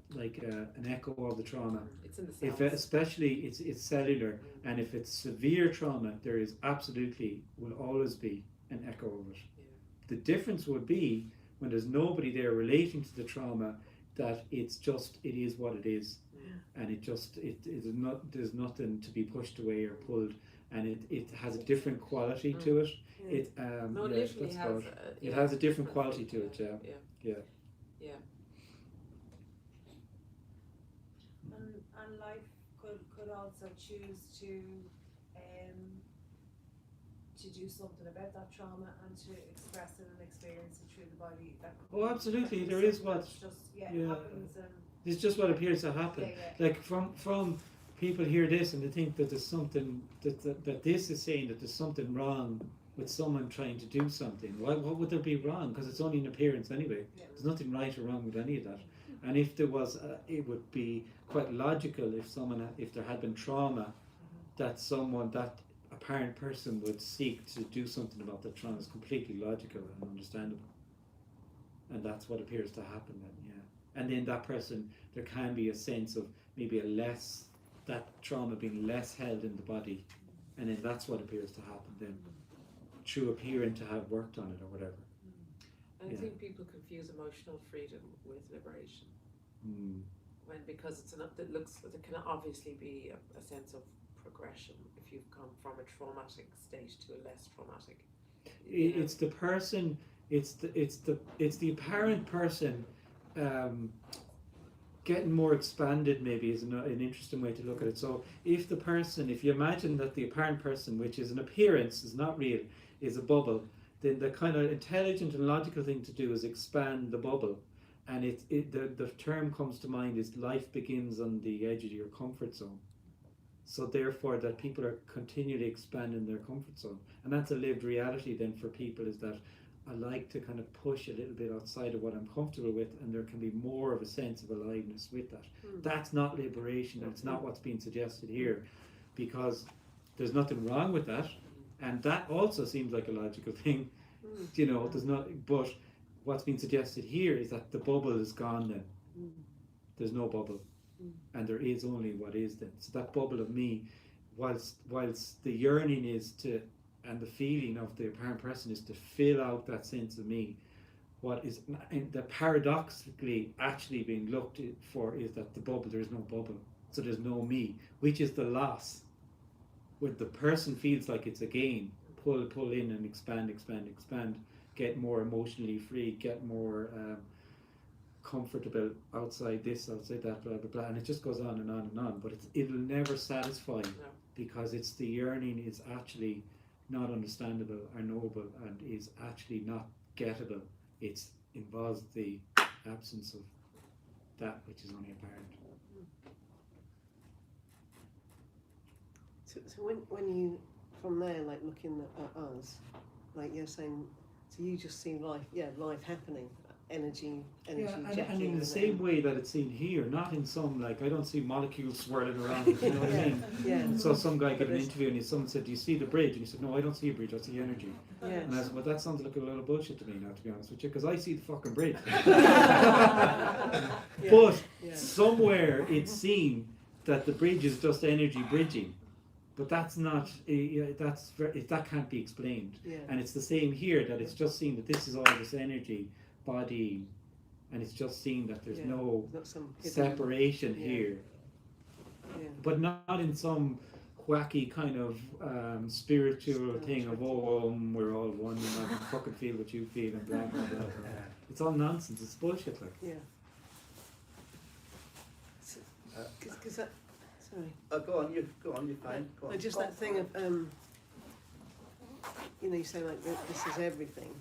echo of the trauma. It's in the cells. Especially it's cellular, and if it's severe trauma, there is will always be an echo of it. The difference would be when there's nobody there relating to the trauma, that it is what it is, and there's nothing to be pushed away or pulled, and it has a different quality to it. It has a different quality to it. Yeah. And life could also choose to do something about that trauma and to express it and experience it through the body. Absolutely. There is happens, and it's just what appears to happen. Like from people hear this and they think that there's something that this is saying that there's something wrong with someone trying to do something. What would there be wrong? Because it's only an appearance anyway. There's nothing right or wrong with any of that. And if there was, it would be quite logical if there had been trauma, that apparent person would seek to do something about that trauma. Is completely logical and understandable. And that's what appears to happen then, and then that person, there can be a sense of maybe that trauma being less held in the body, and then that's what appears to happen then, through appearing to have worked on it or whatever. And I think people confuse emotional freedom with liberation. Because it can obviously be a sense of progression if you've come from a traumatic state to a less traumatic. It's the person, it's the apparent person getting more expanded, maybe, is an interesting way to look at it. So if you imagine that the apparent person, which is an appearance, is not real, is a bubble, then the kind of intelligent and logical thing to do is expand the bubble. And the term comes to mind is life begins on the edge of your comfort zone. So therefore that people are continually expanding their comfort zone. And that's a lived reality then for people, is that I like to kind of push a little bit outside of what I'm comfortable with, and there can be more of a sense of aliveness with that. That's not liberation, and it's not what's being suggested here, because there's nothing wrong with that, and that also seems like a logical thing. There's not, but what's being suggested here is that the bubble is gone then. There's no bubble. And there is only what is then. So that bubble of me, whilst the yearning is to, and the feeling of the apparent person is to fill out that sense of me, what is that paradoxically actually being looked for is that the bubble, there is no bubble. So there's no me, which is the loss. When the person feels like it's a gain, pull in and expand, get more emotionally free, get more comfortable outside this, outside that, blah blah blah, and it just goes on and on and on. But it'll never satisfy, because it's the yearning is actually not understandable or knowable, and is actually not gettable. It involves the absence of that which is only apparent. So when you, from there, like looking at us, like you're saying, so you just see life happening, energy and in the same way that it's seen here, not in some, like, I don't see molecules swirling around, you know what I mean? Yeah. So some guy gave an interview and someone said, do you see the bridge? And he said, no, I don't see a bridge, I see energy. Yes. And I said, well, that sounds like a lot of bullshit to me now, to be honest with you, because I see the fucking bridge. But somewhere it's seen that the bridge is just energy bridging. But that's not, that can't be explained. And it's the same here, that it's just seen that this is all this energy, body, and it's just seen that there's no separation here. But not in some wacky kind of spiritual thing of, we're all one, and I can fucking feel what you feel, and blah, blah, blah. It's all nonsense, it's bullshit, like. Yeah. Because that... Sorry. Go on, you're fine. Go on. Just that thing of, you say like this is everything.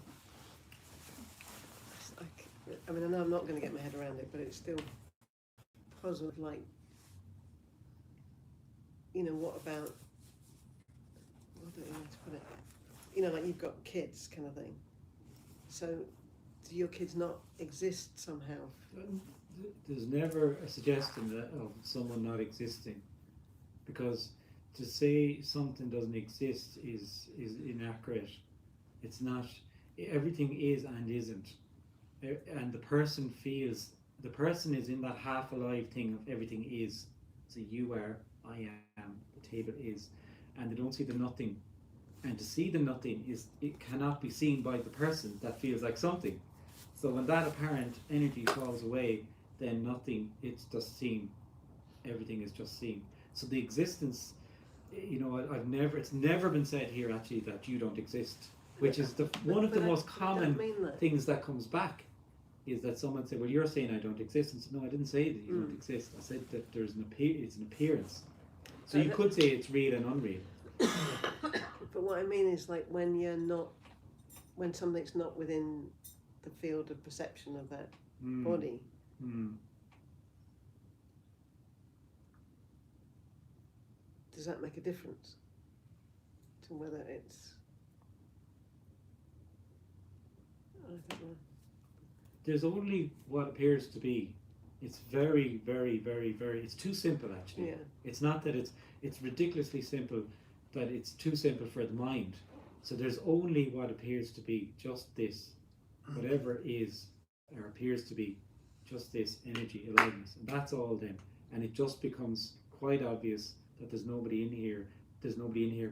I mean, I know I'm not going to get my head around it, but it's still puzzled. Like, what about? I don't know how to put it. Like you've got kids, kind of thing. So, do your kids not exist somehow? There's never a suggestion of someone not existing, because to say something doesn't exist is inaccurate. It's not. Everything is and isn't, and the person is in that half alive thing of everything is. So you are, I am, the table is, and they don't see the nothing. And to see the nothing it cannot be seen by the person that feels like something. So when that apparent energy falls away, then nothing, it's just seen. Everything is just seen. So the existence, it's never been said here actually that you don't exist, which is one of the most common things that comes back, is that someone said, well, you're saying I don't exist. And said, no, I didn't say that you don't exist. I said that there's it's an appearance. So you could say it's real and unreal. But what I mean is, like, when something's not within the field of perception of that body, does that make a difference to whether it's? I don't know. There's only what appears to be. It's very, very, very, very. It's too simple, actually. Yeah. It's not that it's ridiculously simple, that it's too simple for the mind. So there's only what appears to be, just this, whatever is or appears to be, just this energy, aliveness, and that's all then. And it just becomes quite obvious that there's nobody in here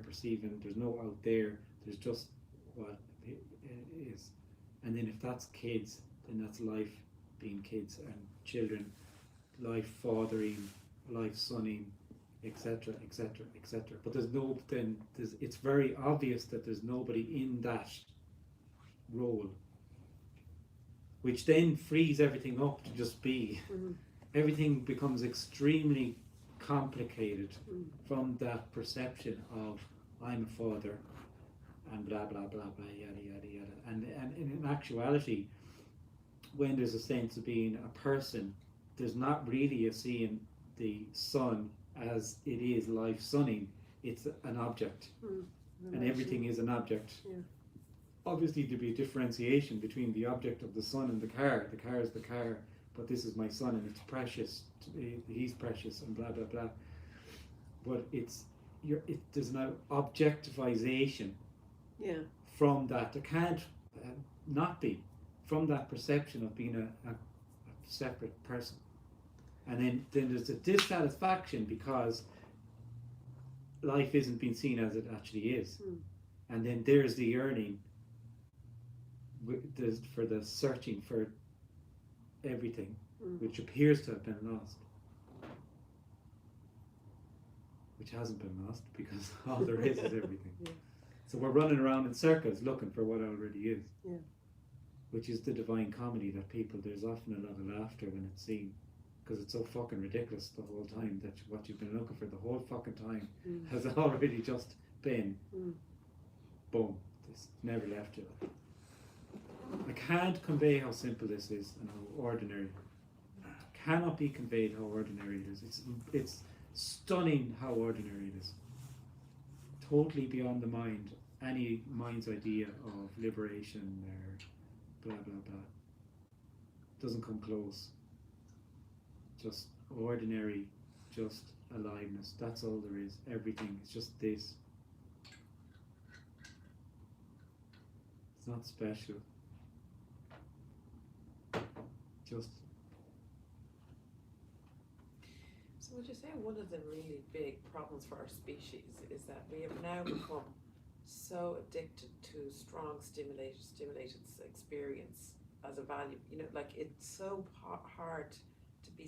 perceiving, there's no out there, there's just what it is. And then if that's kids, then that's life being kids and children, life fathering, life sonning, etc., etc., etc. But it's very obvious that there's nobody in that role, which then frees everything up to just be. Everything becomes extremely complicated from that perception of I'm a father and blah blah blah blah yada yada yada. And in actuality, when there's a sense of being a person, there's not really a seeing the sun as it is life sunning. It's an object, and everything is an object. Yeah. Obviously, there'd be a differentiation between the object of the sun and the car. The car is the car, but this is my son and it's precious. He's precious and blah blah blah. But there's an objectivization. Yeah. From that, there can't not be, from that perception of being a separate person. And then there's a dissatisfaction because life isn't being seen as it actually is. And then there's the yearning for the searching for everything, which appears to have been lost. Which hasn't been lost, because all there is everything. Yeah. So we're running around in circles looking for what already is. Yeah. Which is the divine comedy that there's often a lot of laughter when it's seen, because it's so fucking ridiculous the whole time that what you've been looking for the whole fucking time has already just been boom. It's never left you. I can't convey how simple this is and how ordinary. Cannot be conveyed how ordinary it is. It's stunning how ordinary it is. Totally beyond the mind, any mind's idea of liberation or blah blah blah. Doesn't come close. Just ordinary, just aliveness. That's all there is. Everything. It's just this. It's not special. Just. So would you say one of the really big problems for our species is that we have now become so addicted to strong stimulated experience as a value? You know, like it's so hard to be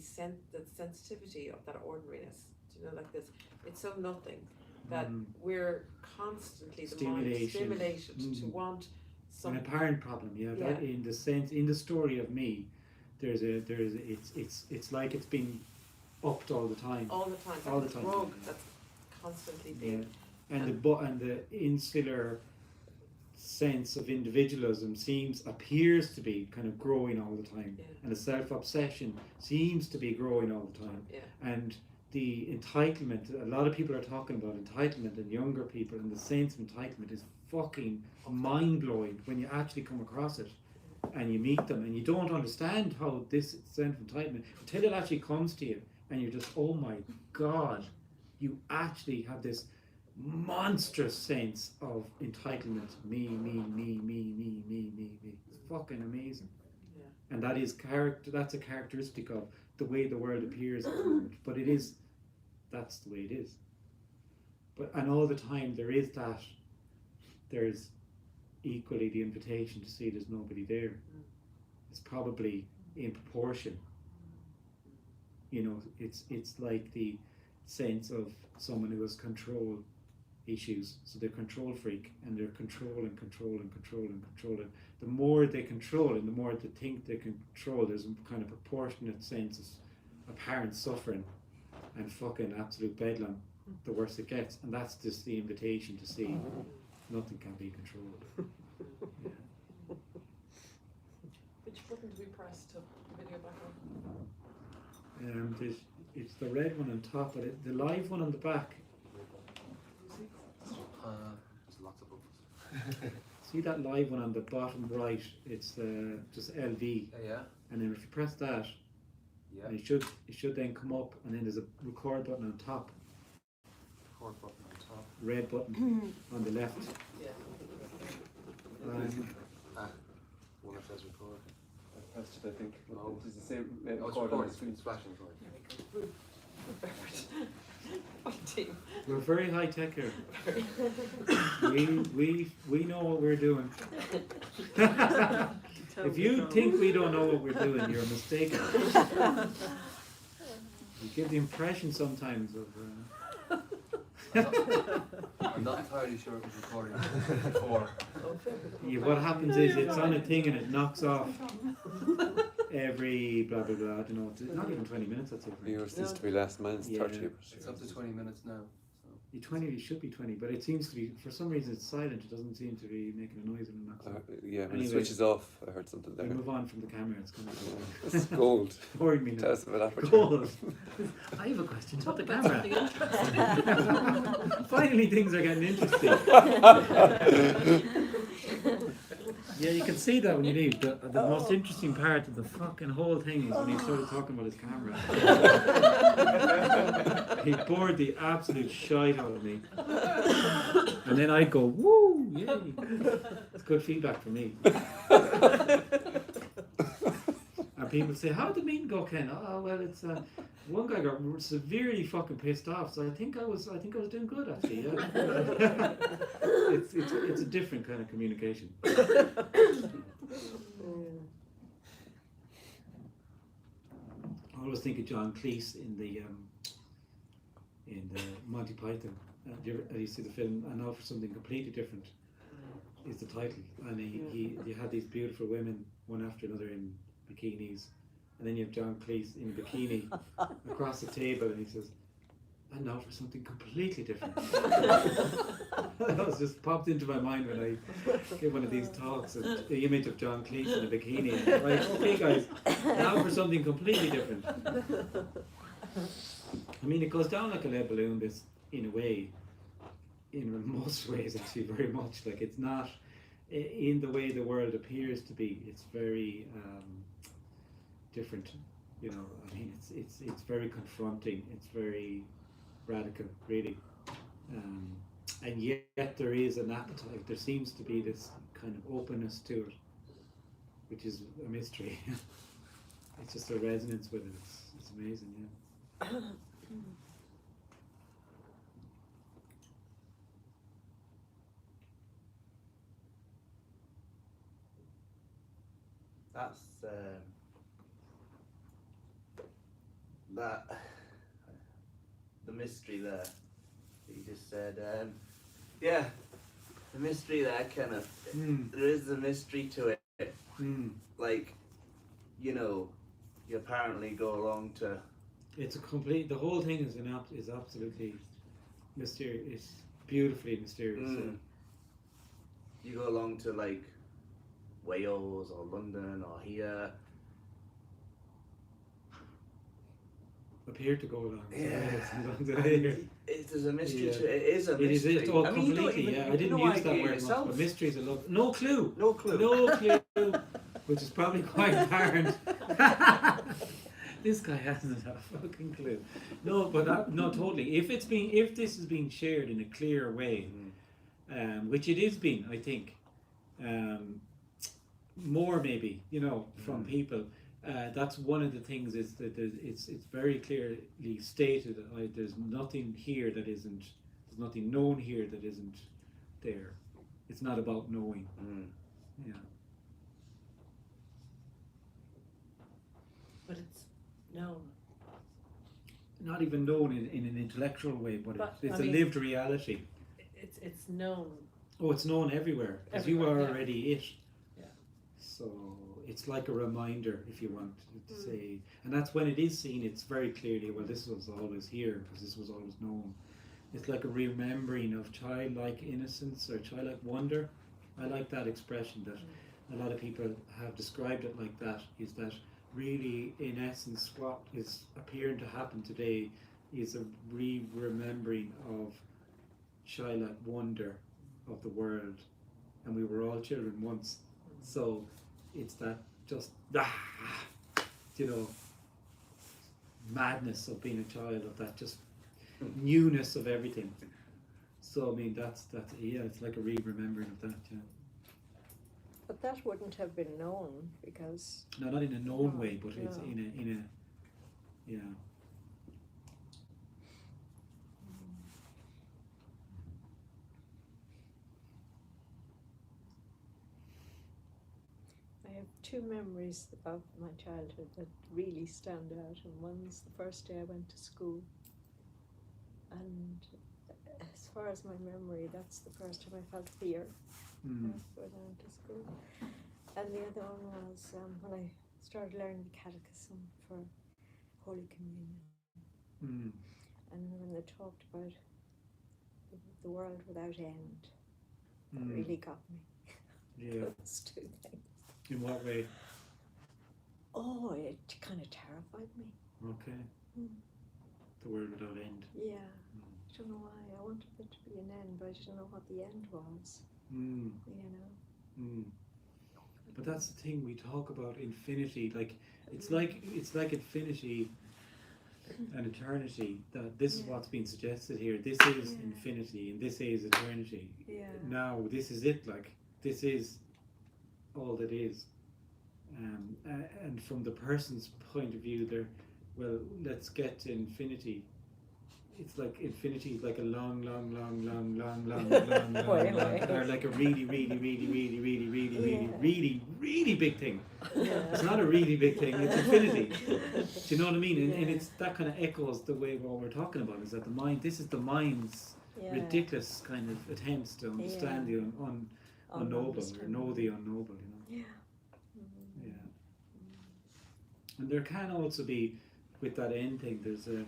the sensitivity of that ordinariness. You know, like this, it's so nothing that we're constantly stimulated to want some. An apparent problem, yeah. That in the sense, in the story of me, it's like it's been upped all the time. All the time. All the time. Drug that's constantly being. Yeah. And the insular sense of individualism appears to be kind of growing all the time, and the self-obsession seems to be growing all the time. And the entitlement, a lot of people are talking about entitlement, and younger people, and the sense of entitlement is fucking mind-blowing when you actually come across it and you meet them, and you don't understand how this sense of entitlement until it actually comes to you, and you're just, oh my god, you actually have this monstrous sense of entitlement. Me. It's fucking amazing. And that's a characteristic of the way the world appears at the moment. But that's the way it is. And all the time there's equally the invitation to see there's nobody there. It's probably in proportion. You know, it's like the sense of someone who has control issues, so they're control freak, and they're controlling. The more they control and the more they think they control, there's a kind of proportionate sense of apparent suffering and fucking absolute bedlam, the worse it gets. And that's just the invitation to see nothing can be controlled. Which button do we press to video back on? It's the red one on top, but the live one on the back. There's lots of buttons. See that live one on the bottom right? It's just LV. Yeah. And then if you press that, it should then come up, and then there's a record button on top. Record button on top. Red button on the left. Yeah. One that says record. question, I think. No. Does it say Oh, it's record on recording, the screen? it's flashing for you. What team? We're very high tech here. we know what we're doing. If you think we don't know what we're doing, you're mistaken. You give the impression sometimes of. I'm not entirely sure it was recording before. Yeah, what happens is it's on a thing and it knocks off every blah blah blah. I don't know. It's not even 20 minutes. That's it. Yours needs to be less. Mine's 30. It's up to 20 minutes now. So. 20, it should be 20, but it seems to be, for some reason it's silent. It doesn't seem to be making a noise when it knocks off. Yeah, when Anyway, it switches off, I heard something there. We move on from the camera. It's kind of It's gold. boring me now. Tell us about aperture. Gold. I have a question about the camera. Finally, things are getting interesting. Yeah, you can see that when you leave. The most interesting part of the fucking whole thing is when he started talking about his camera. He bored the absolute shite out of me. And then I'd go, woo, yay. It's good feedback for me. And people say, how'd the meeting go, Ken? Oh, well, it's one guy got severely fucking pissed off, so I think I was doing good actually. Yeah. it's a different kind of communication. I always think of John Cleese in the Monty Python. Have you see the film? And now for something completely different is the title. And he had these beautiful women one after another in bikinis, and then you have John Cleese in a bikini across the table, and he says, and now for something completely different. That was just popped into my mind when I gave one of these talks, the image of John Cleese in a bikini. And I'm like, okay guys, now for something completely different. I mean, it goes down like a lead balloon, this, in a way, in most ways actually, very much. Like, it's not in the way the world appears to be. It's very different, you know. I mean, it's very confronting. It's very radical, really, and yet there is an appetite. There seems to be this kind of openness to it, which is a mystery. It's just a resonance with it. It's amazing, yeah. That's that the mystery there that you just said. Yeah, the mystery there, Kenneth. There is a mystery to it. Like, you know, you apparently go along to. It's a complete. The whole thing is is absolutely mysterious. It's beautifully mysterious. You go along to like Wales or London or here. Appear to go along. Yeah. There's a mystery Yeah. to it. It is a It is. mystery. It's all I mean, you don't completely. even- Yeah, I you didn't know use that idea word much. yourself. But mysteries, I love. No clue. No clue. No clue. Which is probably quite apparent. This guy hasn't a fucking clue. No, but no, totally. If this is being shared in a clear way, which it is being, I think, more maybe, you know, from people. That's one of the things is that it's very clearly stated that there's nothing here that isn't. There's nothing known here that isn't there. It's not about knowing. Yeah. But it's known. Not even known in an intellectual way, but it's a lived reality. It's known. Oh, it's known everywhere, because you are already it. Yeah. So it's like a reminder, if you want to say, and that's when it is seen. It's very clearly, well, this was always here because this was always known. It's like a remembering of childlike innocence or childlike wonder. I like that expression that a lot of people have described it like that. Is that really, in essence, what is appearing to happen today is a remembering of childlike wonder of the world, and we were all children once. So it's that just you know, madness of being a child, of that just newness of everything. So I mean, that's yeah, it's like a remembering of that. Yeah. But that wouldn't have been known because. No, not in a known No, way, but it's no. in a yeah. I have two memories of my childhood that really stand out, and one's the first day I went to school. And as far as my memory, that's the first time I felt fear when I went to school. And the other one was when I started learning the catechism for Holy Communion. And when they talked about the world without end, that really got me. Yeah. Those two things. In what way? Oh, it kind of terrified me. Okay. The world without end. Yeah. I don't know why. I wanted there to be an end, but I didn't know what the end was. You know. But that's the thing, we talk about infinity, like it's like infinity and eternity, that this is what's being suggested here. This is infinity and this is eternity. Yeah. Now this is it, like this is all that is. And from the person's point of view, they're, well, let's get to infinity. It's like infinity is like a long, or like a really big thing. It's not a really big thing, it's infinity. Do you know what I mean? And it's that kind of echoes the way what we're talking about, is that the mind, this is the mind's ridiculous kind of attempts to understand the unknowable, or know the unknowable, you know. Yeah. And there can also be, with that end thing, there's a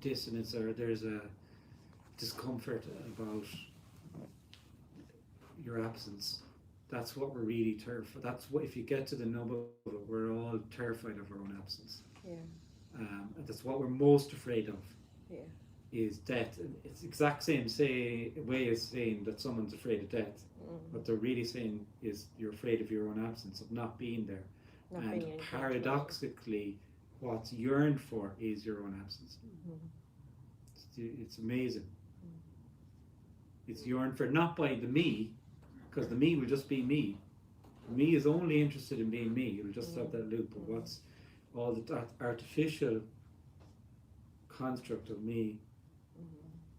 dissonance, or there's a discomfort about your absence. That's what we're really terrified. That's what, if you get to the nub of it, we're all terrified of our own absence. That's what we're most afraid of. Is death. And it's the exact same way as saying that someone's afraid of death. What they're really saying is you're afraid of your own absence, of not being there. And paradoxically, what's yearned for is your own absence. It's amazing. It's yearned for not by the me, because the me will just be me. The me is only interested in being me. It'll just have that loop. But what's all that artificial construct of me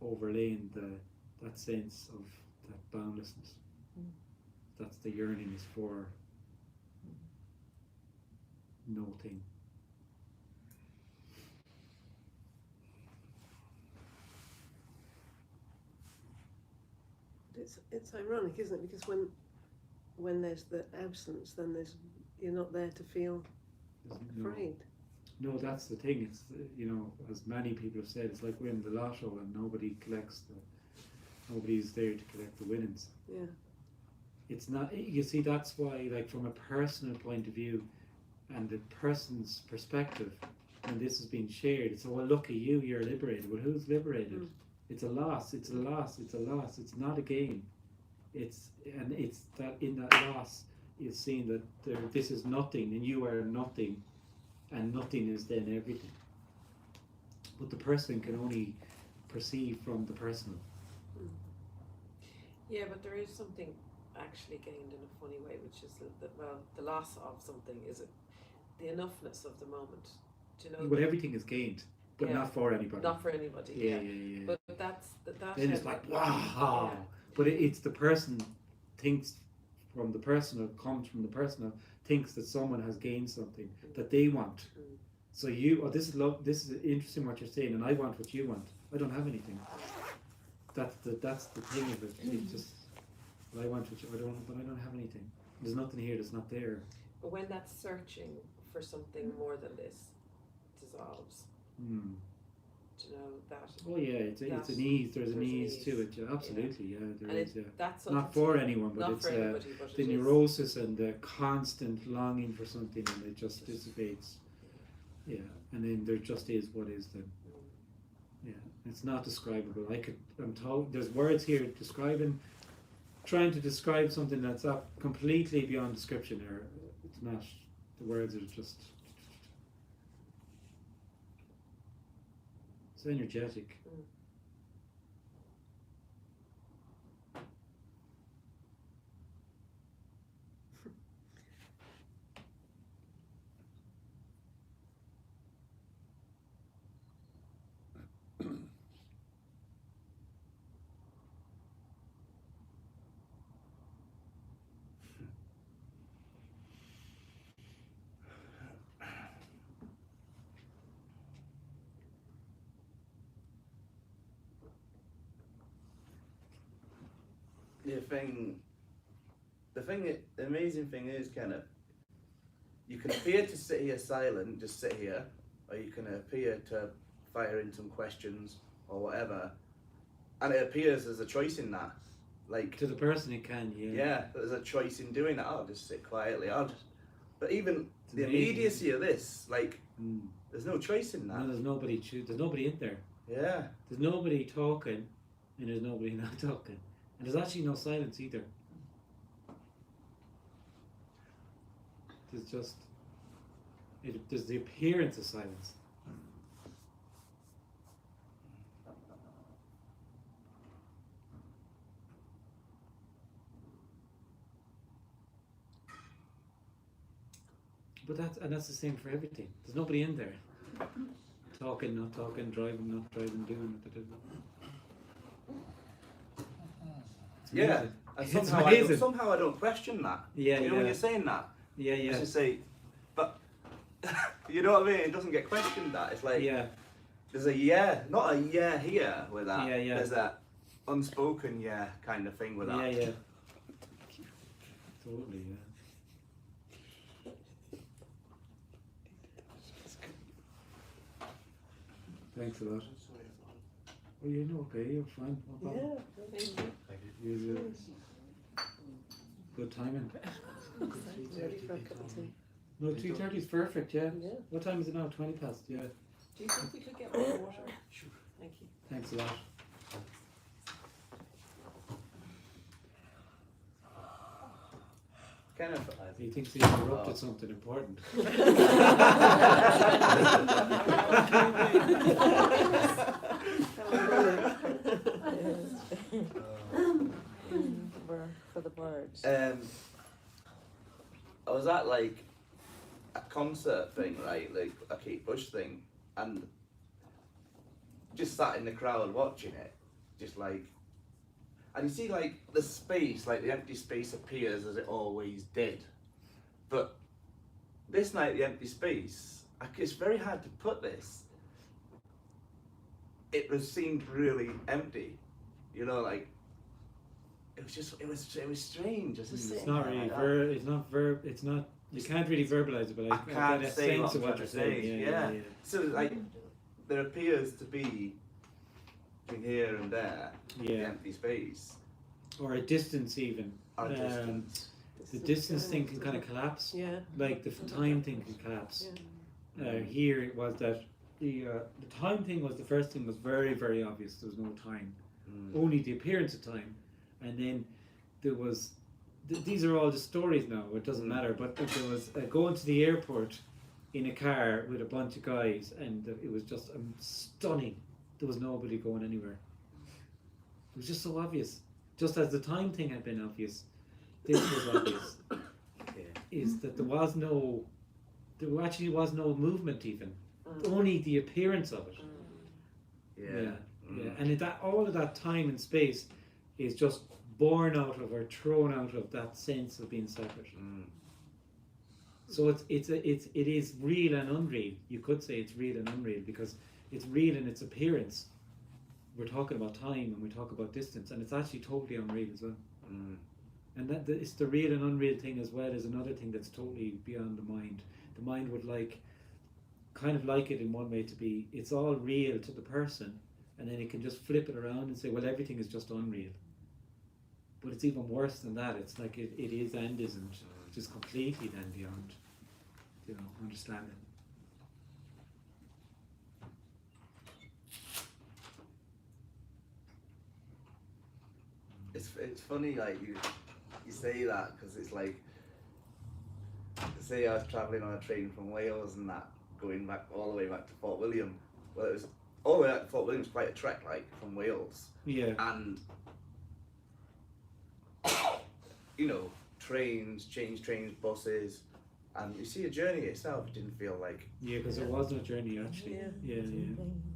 overlaying that sense of that boundlessness. That's the yearning is for no thing. It's ironic, isn't it? Because when there's the absence, then you're not there to feel afraid. No, that's the thing. It's, you know, as many people have said, it's like winning the lotto and nobody's there to collect the winnings. Yeah. It's not. You see, that's why, like, from a personal point of view, and the person's perspective, when this has been shared, it's, oh, well, look at you, you're liberated. Well, who's liberated? It's a loss. It's a loss. It's a loss. It's not a gain. It's that in that loss is seeing that this is nothing, and you are nothing. And nothing is then everything. But the person can only perceive from the personal. Yeah, but there is something actually gained in a funny way, which is the loss of something is the enoughness of the moment. Do you know? Well, everything is gained, but not for anybody. Not for anybody. Yeah. But that's that. Then it's like wow. Yeah. But it's the person thinks from the personal, comes from the personal, thinks that someone has gained something that they want. So this is interesting what you're saying, and I want what you want. I don't have anything. That's the thing of it. It's just, well, I want what you, but I don't have anything. There's nothing here that's not there. But when that searching for something more than this dissolves, do you know that? Oh yeah, it's an ease. There's an ease to it. Yeah, absolutely, yeah. There is. Yeah. That's not for anyone, but it's but the neurosis and the constant longing for something, and it just dissipates. Yeah, and then there just is what is then. Yeah, it's not describable. I'm told there's words here trying to describe something that's up completely beyond description. Or it's not. The words are just. It's energetic. the amazing thing is, Kenneth, you can appear to sit here silent, just sit here, or you can appear to fire in some questions or whatever, and it appears there's a choice in that. Like, to the person it can, there's a choice in doing that. I'll just sit quietly. But even It's the amazing. immediacy of this, like, there's no choice in that. No, there's nobody in there. Yeah. There's nobody talking, and there's nobody not talking. And there's actually no silence either. There's just, there's the appearance of silence. But that's the same for everything. There's nobody in there. Talking, not talking, driving, not driving, doing. Yeah, and somehow I don't question that. Yeah, you know when you're saying that. Yeah. I just say, but you know what I mean. It doesn't get questioned. That it's like there's a not a here with that. Yeah. There's that unspoken kind of thing with that. Yeah. Totally. Yeah. Thanks a lot. Oh, you know, okay, you're fine. No problem. Yeah, thank you. Good timing. Ready for a cup of tea? No, 2:30 is perfect, yeah. Yeah. What time is it now? 20 past, yeah. Do you think we could get more water? Sure. Thank you. Thanks a lot. Kenneth, He thinks he interrupted something important. For the birds. I was at like a concert thing, right? Like a Kate Bush thing, and just sat in the crowd watching it, just like, and you see like the space, like the empty space appears as it always did, but this night the empty space, it's very hard to put this. It seemed really empty, you know, like. It was strange. It's not really it's not. You can't really verbalize it, but I can't get a say sense of what you're saying. Yeah. So like, there appears to be between here and there, the empty space, or a distance even. Or distance. The distance thing can kind of collapse. Yeah. Like the time thing can collapse. Yeah. Here it was that the time thing was the first thing was very, very obvious. There was no time, only the appearance of time. And then there was, these are all the stories now, it doesn't matter, but there was going to the airport in a car with a bunch of guys, and it was just stunning. There was nobody going anywhere. It was just so obvious. Just as the time thing had been obvious, this was obvious. Is that there actually was no movement even. Only the appearance of it. Yeah. And all of that time and space is just born out of or thrown out of that sense of being separate. So it is real and unreal. You could say it's real and unreal because it's real in its appearance. We're talking about time and we talk about distance, and it's actually totally unreal as well. And it's the real and unreal thing as well as another thing that's totally beyond the mind. The mind would kind of like it in one way to be, it's all real to the person, and then it can just flip it around and say, well, everything is just unreal. But it's even worse than that. It's like it is and isn't. Just completely then beyond, understanding. It's funny, like you say that because it's like, say I was travelling on a train from Wales and that, going back all the way back to Fort William. Well, it was all the way back to Fort William was quite a trek, like from Wales. Yeah. And trains, buses, and you see a journey itself didn't feel like. Yeah, because there was no journey actually. Yeah.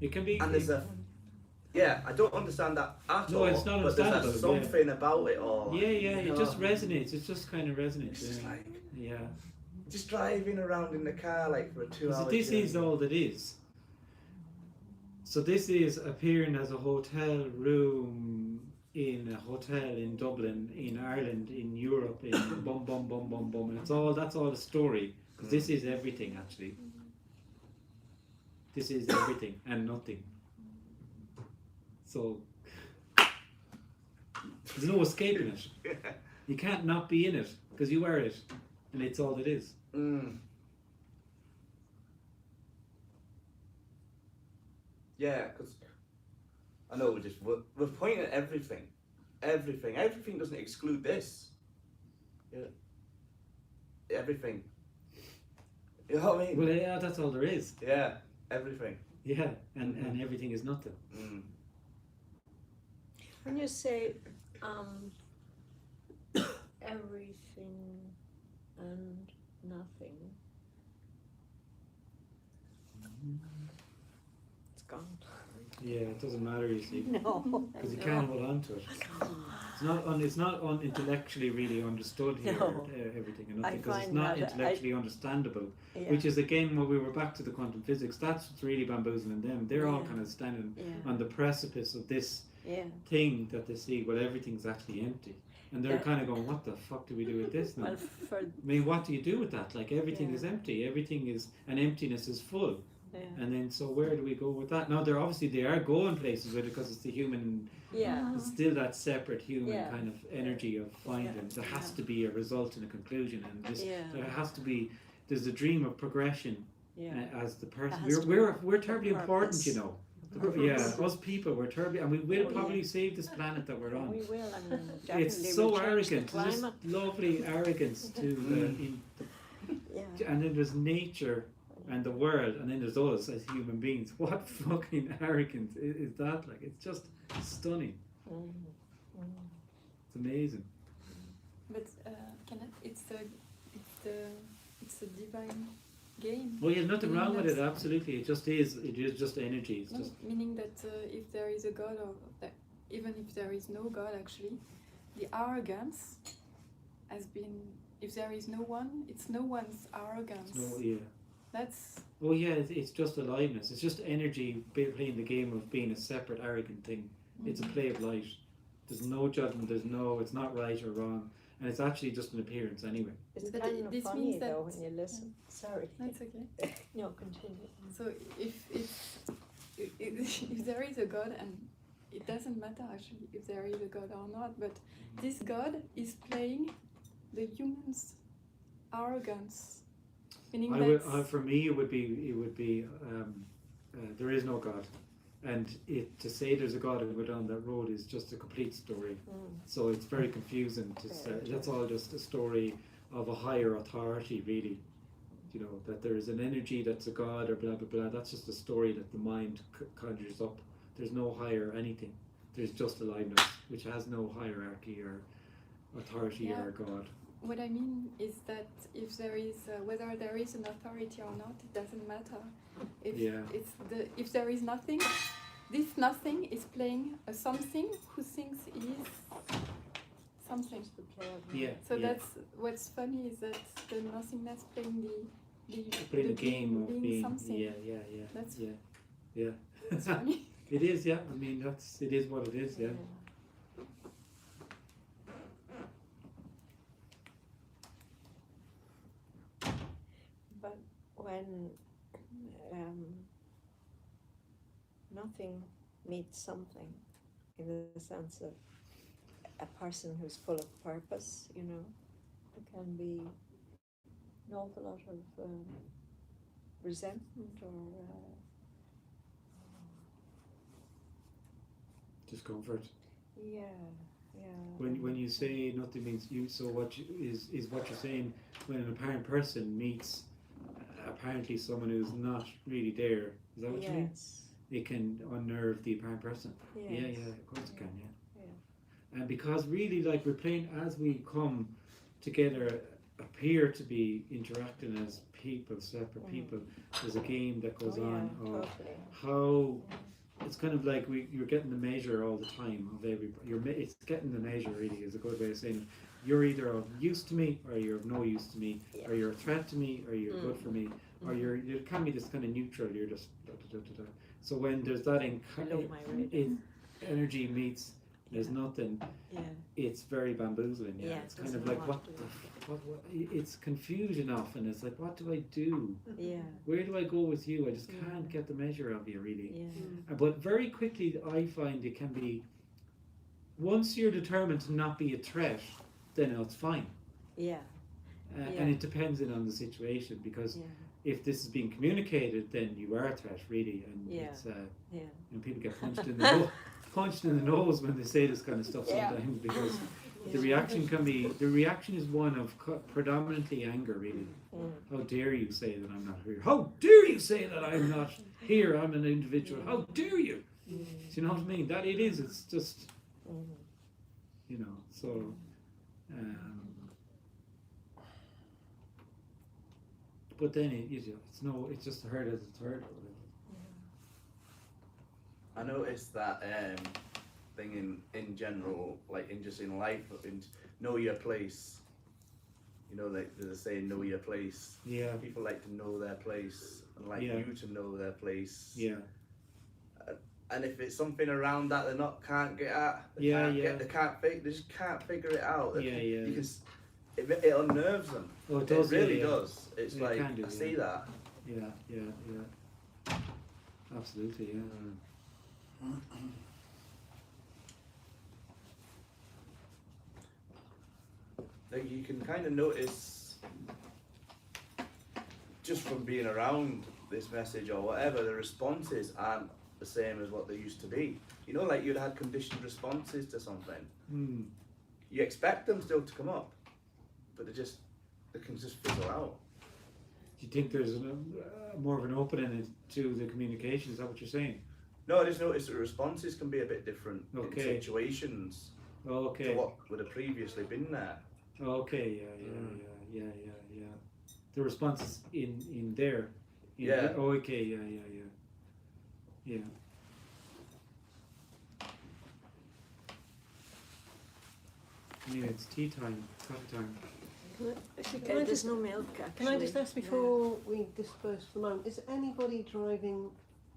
It can be. And there's I don't understand that at all. No, it's not but understandable. There's something about it all. Yeah, it just resonates. It just kind of resonates. It's just like. Yeah. Just driving around in the car like for a 2 hour This journey. is all that is. So this is appearing as a hotel room in a hotel in Dublin, in Ireland, in Europe, in bum bum bum bum bum, and that's all a story, because this is everything actually. This is everything and nothing. So there's no escaping it. You can't not be in it, because you are it, and it's all it is. Yeah, because I know we're pointing at everything. Everything doesn't exclude this. Yeah. Everything. You know what I mean? Well, yeah, that's all there is. Yeah, everything. Yeah, and everything is nothing. When you say everything and nothing, it's gone. Yeah, it doesn't matter, you see. No. Because you can't hold on to it. It's not intellectually really understood here, everything and nothing, because it's not intellectually understandable. Yeah. Which is again, when we were back to the quantum physics, that's what's really bamboozling them. They're all kind of standing on the precipice of this thing that they see. Well, everything's actually empty, and they're kind of going, "What the fuck do we do with this now?" Well, I mean, what do you do with that? Like everything is empty. Everything is, and emptiness is full. Yeah. And then, so where do we go with that? Now, they are going places with it, because it's the human. Yeah. It's still that separate human kind of energy of finding. There has to be a result and a conclusion, and this there has to be. There's a dream of progression as the person. We're terribly important, you know. Us people, we're terribly, and we will probably save this planet that we're on. We will. I mean, definitely It's so we'll arrogant. There's this lovely arrogance to and then there's nature and the world, and then there's us as human beings. What fucking arrogance is that? Like, it's just stunning. It's amazing. But Kenneth, it's a divine game. Well, there's nothing wrong with it. Absolutely, it just is. It is just energy. It's just meaning that if there is a God, or that even if there is no God, actually, the arrogance has been. If there is no one, it's no one's arrogance. That's. Oh yeah, it's just aliveness. It's just energy playing the game of being a separate, arrogant thing. It's a play of light. There's no judgment. It's not right or wrong, and it's actually just an appearance anyway. It's But kind of this funny means that- though when you listen. Sorry. That's okay. No, continue. So if there is a God, and it doesn't matter actually if there is a God or not, but this God is playing the human's arrogance. Meaning for me, it would be there is no God, and to say there's a God and go down that road is just a complete story. So it's very confusing. That's all just a story of a higher authority, really. You know, that there is an energy that's a God or blah blah blah. That's just a story that the mind conjures up. There's no higher anything. There's just aliveness, which has no hierarchy or authority or God. what I mean is that if there is whether there is an authority or not, it doesn't matter. If there is nothing, this nothing is playing a something who thinks is something. That's what's funny is that the nothingness playing the game of being something. That's funny. It is, yeah. I mean, it is what it is, yeah. But when nothing meets something, in the sense of a person who's full of purpose, you know, there can be an awful lot of resentment or discomfort. Yeah. When you say nothing means you, so what is what you're saying when an apparent person meets apparently someone who's not really there. Is that what you mean? It can unnerve the apparent person. Yeah, of course it can, yeah. And because really, like, we're playing, as we come together, appear to be interacting as people, separate people, there's a game that goes on of how it's kind of like you're getting the measure all the time of everybody. It's getting the measure, really, is a good way of saying it. You're either of use to me, or you're of no use to me, or you're a threat to me, or you're good for me, or you can be this kind of neutral. You're just da, da, da, da, da. So when there's that energy meets There's nothing. Yeah. It's very bamboozling. Yeah. Yeah, It's kind of like what it's confusion often. It's like, what do I do? Yeah. Where do I go with you? I just can't get the measure of you, really. Yeah. But very quickly, I find it can be. Once you're determined to not be a threat, then it's fine. Yeah. And it depends on the situation, because if this is being communicated, then you are a threat, really, and it's you know, people get punched in the punched in the nose when they say this kind of stuff sometimes, because the reaction is one of predominantly anger, really. How dare you say that I'm not here? How dare you say that I'm not here? I'm an individual. How dare you? Do you know what I mean? That it is. It's just, you know. So. But then it's just heard as it's heard. I noticed that thing in general, like in life, know your place. You know, like there's a saying, know your place. Yeah. People like to know their place and like you to know their place. Yeah. And if it's something around that they can't get at, they just can't figure it out. You can. It unnerves them. Oh, it does. It really does. It's like I see that. Yeah. Absolutely, yeah. Like you can kind of notice just from being around this message or whatever, the responses aren't the same as what they used to be. You know, like you'd had conditioned responses to something. You expect them still to come up, but they can just fizzle out. Do you think there's more of an opening to the communication? Is that what you're saying? No, I just noticed the responses can be a bit different in situations to what would have previously been there. Okay, yeah. The responses in there. Yeah. I mean, it's tea time, coffee time. There's no milk, actually. Can I just ask before we disperse for the moment, is anybody driving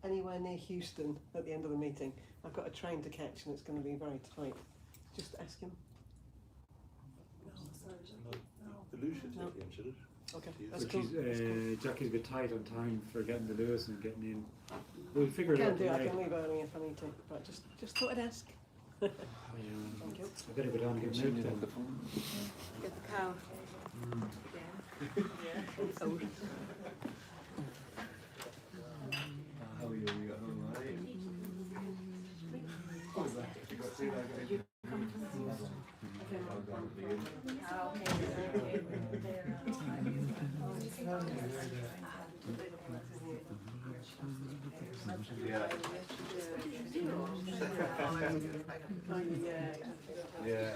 anywhere near Houston at the end of the meeting? I've got a train to catch and it's going to be very tight. Just ask him. The Lou should take him, should it? Okay, that's cool. Jackie's a bit tight on time for getting the Lewis and getting in. We'll figure it out. I can leave early if I need to, but just thought I'd ask. Thank you. I better go down and get milk then. Get the cow. How are you? You got home, right? What was that? You got to like yeah.